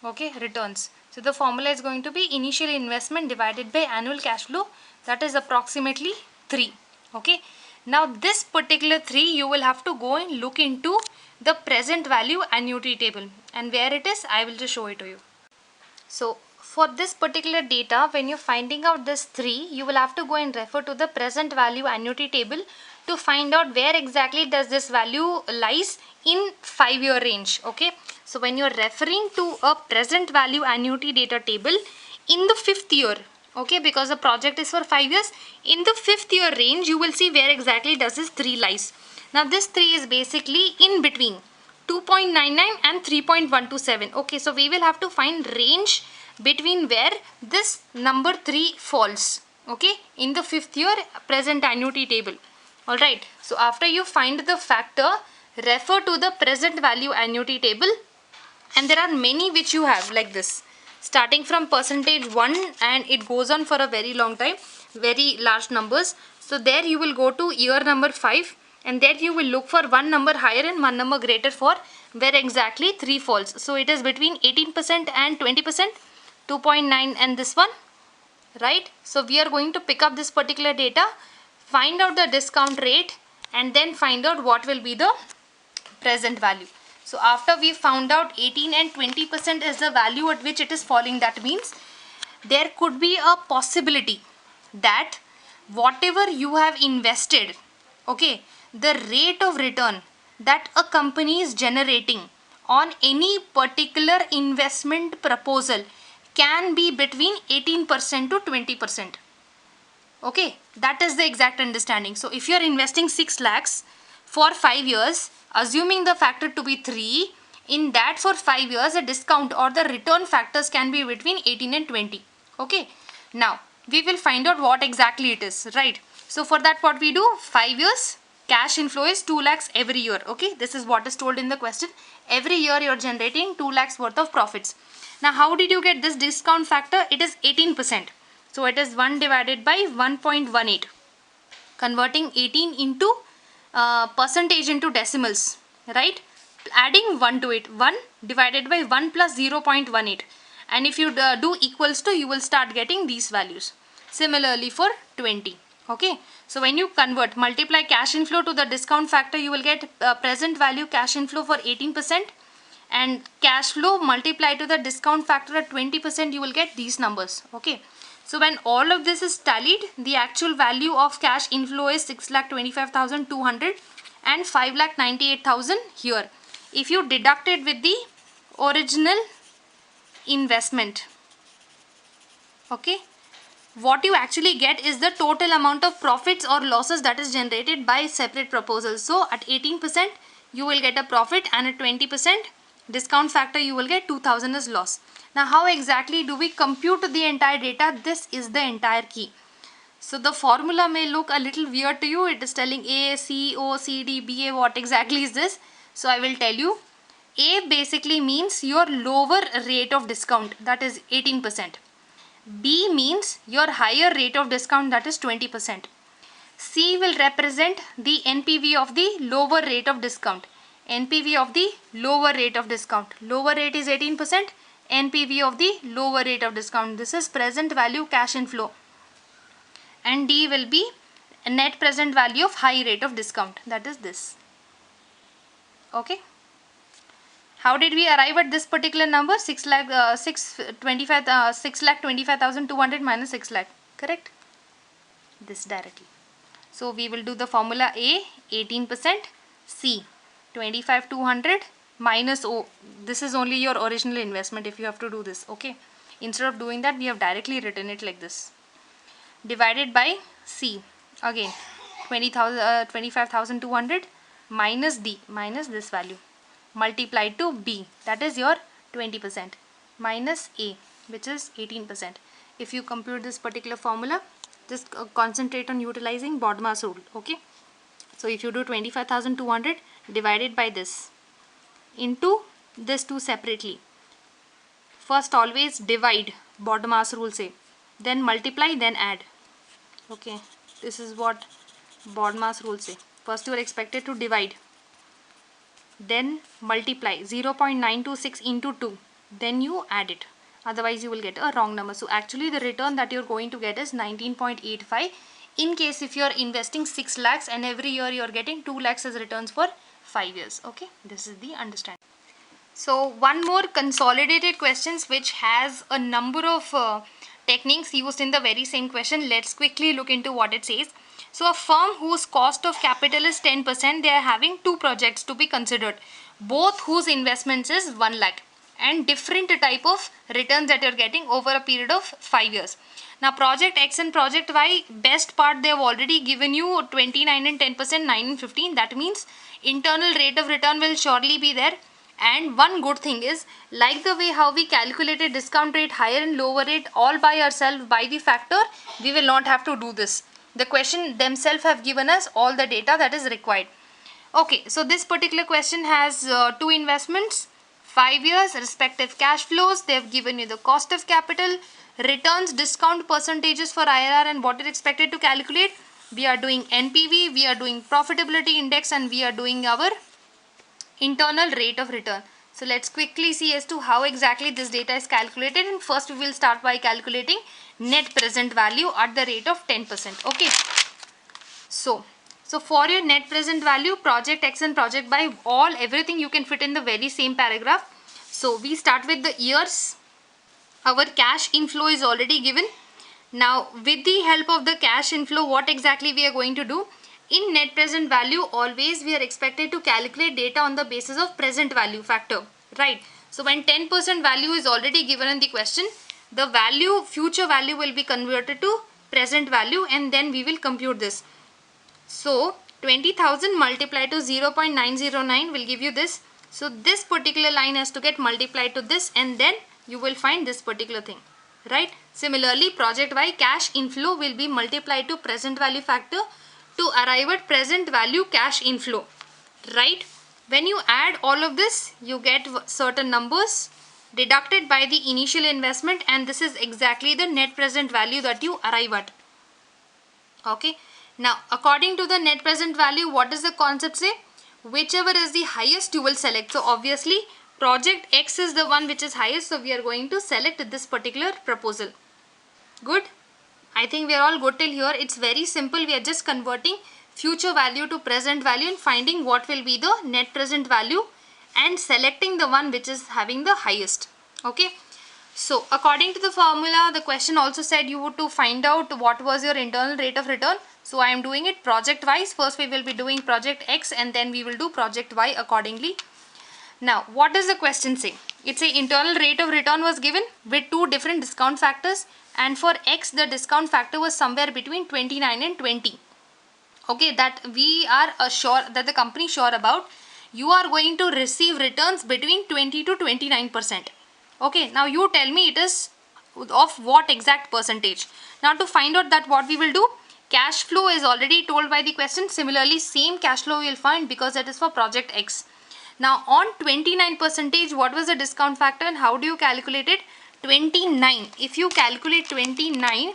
Okay, returns. So the formula is going to be initial investment divided by annual cash flow, that is approximately 3. Okay, now this particular 3 you will have to go and look into the present value annuity table, and where it is I will just show it to you. So for this particular data, when you're finding out this 3, you will have to go and refer to the present value annuity table to find out where exactly does this value lies in 5-year range. Okay, so when you're referring to a present value annuity data table in the 5th year, okay, because the project is for 5 years, in the 5th year range you will see where exactly does this 3 lies. Now this 3 is basically in between 2.99 and 3.127. Okay, so we will have to find range between where this number 3 falls, okay, in the 5th year present annuity table. Alright, so after you find the factor, refer to the present value annuity table, and there are many which you have like this, starting from percentage 1 and it goes on for a very long time, very large numbers. So there you will go to year number 5, and there you will look for one number higher and one number greater for where exactly 3 falls. So it is between 18% and 20%, 2.9 and this one, right? So we are going to pick up this particular data, find out the discount rate, and then find out what will be the present value. So after we found out 18 and 20% is the value at which it is falling, that means there could be a possibility that whatever you have invested, okay, the rate of return that a company is generating on any particular investment proposal can be between 18% to 20%. Okay, that is the exact understanding. So if you are investing 6 lakhs for 5 years, assuming the factor to be 3, in that for 5 years the discount or the return factors can be between 18 and 20. Okay, now we will find out what exactly it is, right? So for that what we do, 5 years cash inflow is 2 lakhs every year. Okay, this is what is told in the question. Every year you are generating 2 lakhs worth of profits. Now how did you get this discount factor? It is 18%. So it is 1 divided by 1.18. Converting 18 into percentage into decimals, right? Adding 1 to it. 1 divided by 1 plus 0.18. And if you do equals to, you will start getting these values. Similarly for 20. Okay. So when you convert, multiply cash inflow to the discount factor, you will get present value cash inflow for 18%. And cash flow multiplied to the discount factor at 20%, you will get these numbers. Okay. So when all of this is tallied, the actual value of cash inflow is 6,25,200 and 5,98,000 here. If you deduct it with the original investment, okay, what you actually get is the total amount of profits or losses that is generated by separate proposals. So at 18% you will get a profit, and at 20% discount factor you will get 2,000 as loss. Now how exactly do we compute the entire data? This is the entire key. So the formula may look a little weird to you. It is telling A, C, O, C, D, B, A. What exactly is this? So I will tell you. A basically means your lower rate of discount, that is 18%. B means your higher rate of discount, that is 20%. C will represent the NPV of the lower rate of discount. NPV of the lower rate of discount. Lower rate is 18%. NPV of the lower rate of discount. This is present value cash inflow. And D will be net present value of high rate of discount. That is this. Okay. How did we arrive at this particular number? 6,25,200 minus 6 lakh. Correct? This directly. So we will do the formula A, 18%, C, 25,200 minus O. This is only your original investment if you have to do this. Okay. Instead of doing that, we have directly written it like this. Divided by C. Again, 25,200 minus D, minus this value, multiplied to B, that is your 20%, minus A, which is 18%. If you compute this particular formula, just concentrate on utilizing BODMAS rule. Okay. So if you do 25,200 divided by this into this two separately, first always divide, BODMAS rule say, then multiply, then add. Okay, this is what BODMAS rule say. First you are expected to divide, then multiply 0.926 into 2, then you add it, otherwise you will get a wrong number. So actually the return that you're going to get is 19.85 in case if you're investing 6 lakhs and every year you're getting 2 lakhs as returns for 5 years. Okay, this is the understanding. So one more consolidated questions which has a number of techniques used in the very same question. Let's quickly look into what it says. So a firm whose cost of capital is 10%, they are having two projects to be considered, both whose investments is 1 lakh and different type of returns that you're getting over a period of 5 years. Now project X and project Y, best part they have already given you 29 and 10%, 9 and 15. That means internal rate of return will surely be there. And one good thing is, like the way how we calculated discount rate, higher and lower rate all by ourselves by the factor, we will not have to do this. The question themselves have given us all the data that is required. Okay, so this particular question has two investments, 5 years, respective cash flows. They have given you the cost of capital, returns, discount percentages for IRR and what is expected to calculate. We are doing NPV, we are doing profitability index, and we are doing our internal rate of return. So let's quickly see as to how exactly this data is calculated, and first we will start by calculating net present value at the rate of 10%. Okay. So for your net present value, project X and project Y, everything you can fit in the very same paragraph. So we start with the years. Our cash inflow is already given. Now with the help of the cash inflow, what exactly we are going to do? In net present value, always we are expected to calculate data on the basis of present value factor, right? So when 10% value is already given in the question, the value, future value will be converted to present value, and then we will compute this. So 20,000 multiplied to 0.909 will give you this. So this particular line has to get multiplied to this, and then you will find this particular thing, right? Similarly, project Y cash inflow will be multiplied to present value factor to arrive at present value cash inflow, right? When you add all of this, you get certain numbers deducted by the initial investment, and this is exactly the net present value that you arrive at. Okay. Now, according to the net present value, what does the concept say? Whichever is the highest, you will select. So obviously, project X is the one which is highest, so we are going to select this particular proposal. Good. I think we are all good till here. It's very simple. We are just converting future value to present value and finding what will be the net present value and selecting the one which is having the highest. Okay. So according to the formula, the question also said you would to find out what was your internal rate of return. So I am doing it project wise. First we will be doing project X and then we will do project Y accordingly. Now what does the question say? It's a internal rate of return was given with two different discount factors, and for X the discount factor was somewhere between 29 and 20. Okay, that we are sure that the company is sure about. You are going to receive returns between 20 to 29%. Okay, now you tell me it is of what exact percentage. Now to find out that, what we will do, cash flow is already told by the question. Similarly, same cash flow we will find because that is for project X. Now on 29%, what was the discount factor and how do you calculate it? 29. If you calculate 29,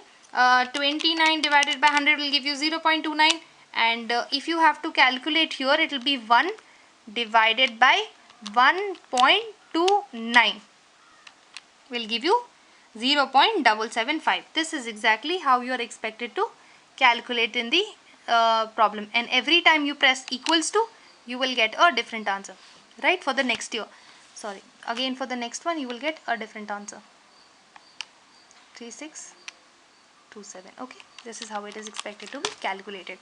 29 divided by 100 will give you 0.29, and if you have to calculate here, it will be 1 divided by 1.29 will give you 0.775. This is exactly how you are expected to calculate in the problem, and every time you press equals to, you will get a different answer, right? For the next year, sorry, again for the next one you will get a different answer. 3627. Okay, this is how it is expected to be calculated.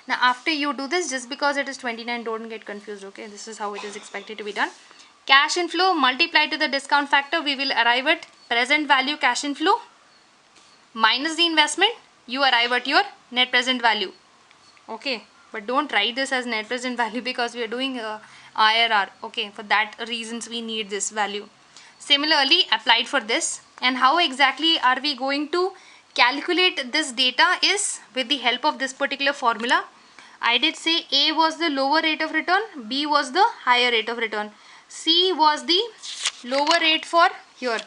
Now after you do this, just because it is 29, don't get confused, okay? This is how it is expected to be done. Cash inflow multiplied to the discount factor, we will arrive at present value cash inflow minus the investment, you arrive at your net present value, okay? But don't write this as net present value because we are doing IRR, okay? For that reasons we need this value. Similarly applied for this, and how exactly are we going to calculate this data is with the help of this particular formula. I did say A was the lower rate of return, B was the higher rate of return, C was the lower rate for here.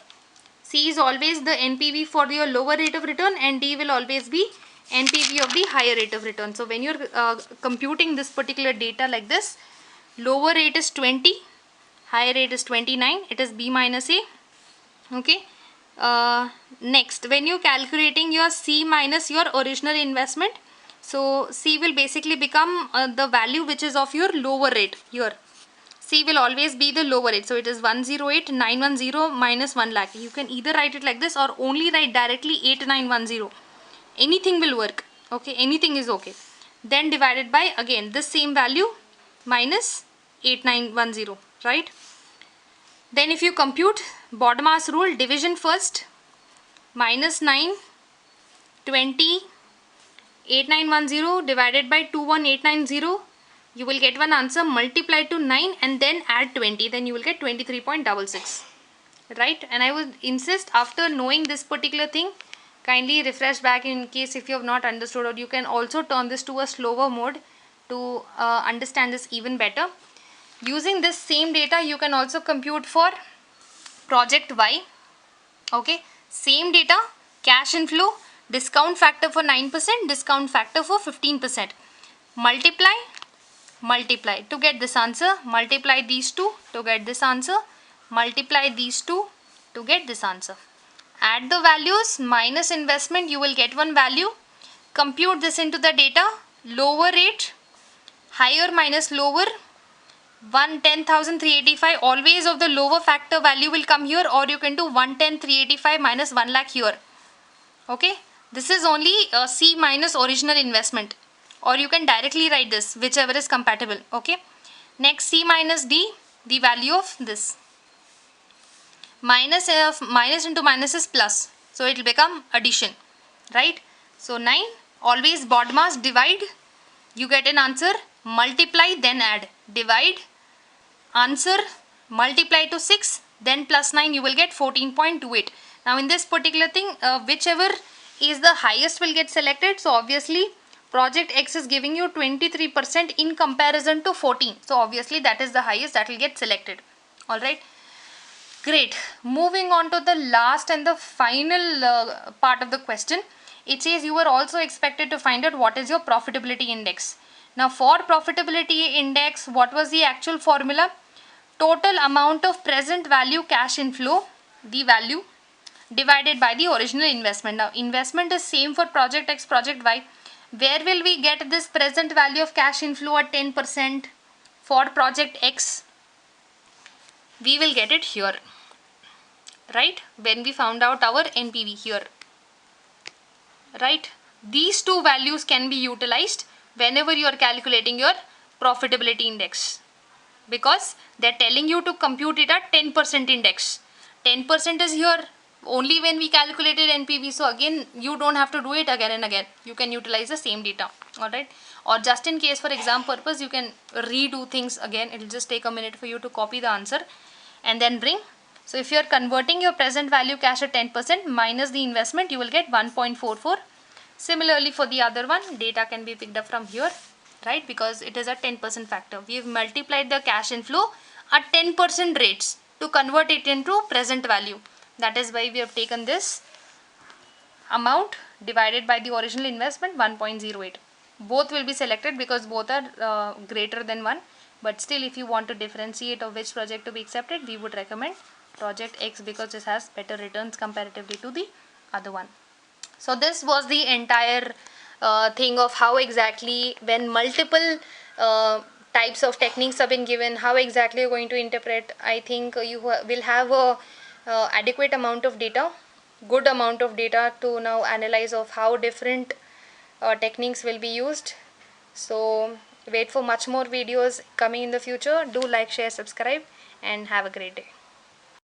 C is always the NPV for your lower rate of return, and D will always be NPV of the higher rate of return. So when you're computing this particular data like this, lower rate is 20, higher rate is 29, it is B minus A, okay? Next, when you're calculating your C minus your original investment, so C will basically become the value which is of your lower rate here. C will always be the lower rate, so it is 108,910 minus 1 lakh. You can either write it like this or only write directly 8910. Anything will work, okay? Anything is okay. Then divided by again this same value minus 8910, right? Then if you compute BODMAS rule, division first, minus 9, 20, 8910 divided by 21890, you will get one answer, multiply to 9 and then add 20, then you will get 23.66, right? And I would insist, after knowing this particular thing, kindly refresh back in case if you have not understood, or you can also turn this to a slower mode to understand this even better. Using this same data, you can also compute for project Y, okay? Same data, cash inflow, discount factor for 9%, discount factor for 15%. Multiply to get this answer, multiply these two to get this answer, multiply these two to get this answer. Add the values, minus investment, you will get one value. Compute this into the data, lower rate, higher minus lower, 110,385, always of the lower factor value will come here, or you can do 110,385 minus 1 lakh here, okay? This is only C minus original investment, or you can directly write this, whichever is compatible, okay? Next, C minus D, the value of this. Minus into minus is plus, so it will become addition, right? So 9, always BODMAS, divide, you get an answer, multiply then add, divide, answer, multiply to 6, then plus 9, you will get 14.28. Now in this particular thing, whichever is the highest will get selected. So obviously project X is giving you 23% in comparison to 14, so obviously that is the highest that will get selected. All right, great. Moving on to the last and the final part of the question. It says you are also expected to find out what is your profitability index. Now for profitability index, what was the actual formula? Total amount of present value cash inflow, the value, divided by the original investment. Now investment is same for project X, project Y. Where will we get this present value of cash inflow at 10% for project X? We will get it here, right? When we found out our NPV here, right? These two values can be utilized whenever you are calculating your profitability index, because they are telling you to compute it at 10% index. 10% is here only when we calculated NPV, so again you don't have to do it again and again, you can utilize the same data, alright? Or just in case for exam purpose, you can redo things again, it will just take a minute for you to copy the answer and then bring. So if you are converting your present value cash at 10% minus the investment, you will get 1.44. Similarly for the other one, data can be picked up from here, right? Because it is a 10% factor. We have multiplied the cash inflow at 10% rates to convert it into present value. That is why we have taken this amount divided by the original investment, 1.08. Both will be selected because both are greater than 1. But still, if you want to differentiate of which project to be accepted, we would recommend project X because this has better returns comparatively to the other one. So this was the entire thing of how exactly, when multiple types of techniques have been given, how exactly you're going to interpret. I think you will have a adequate amount of data, good amount of data to now analyze of how different techniques will be used. So wait for much more videos coming in the future. Do like, share, subscribe, and have a great day.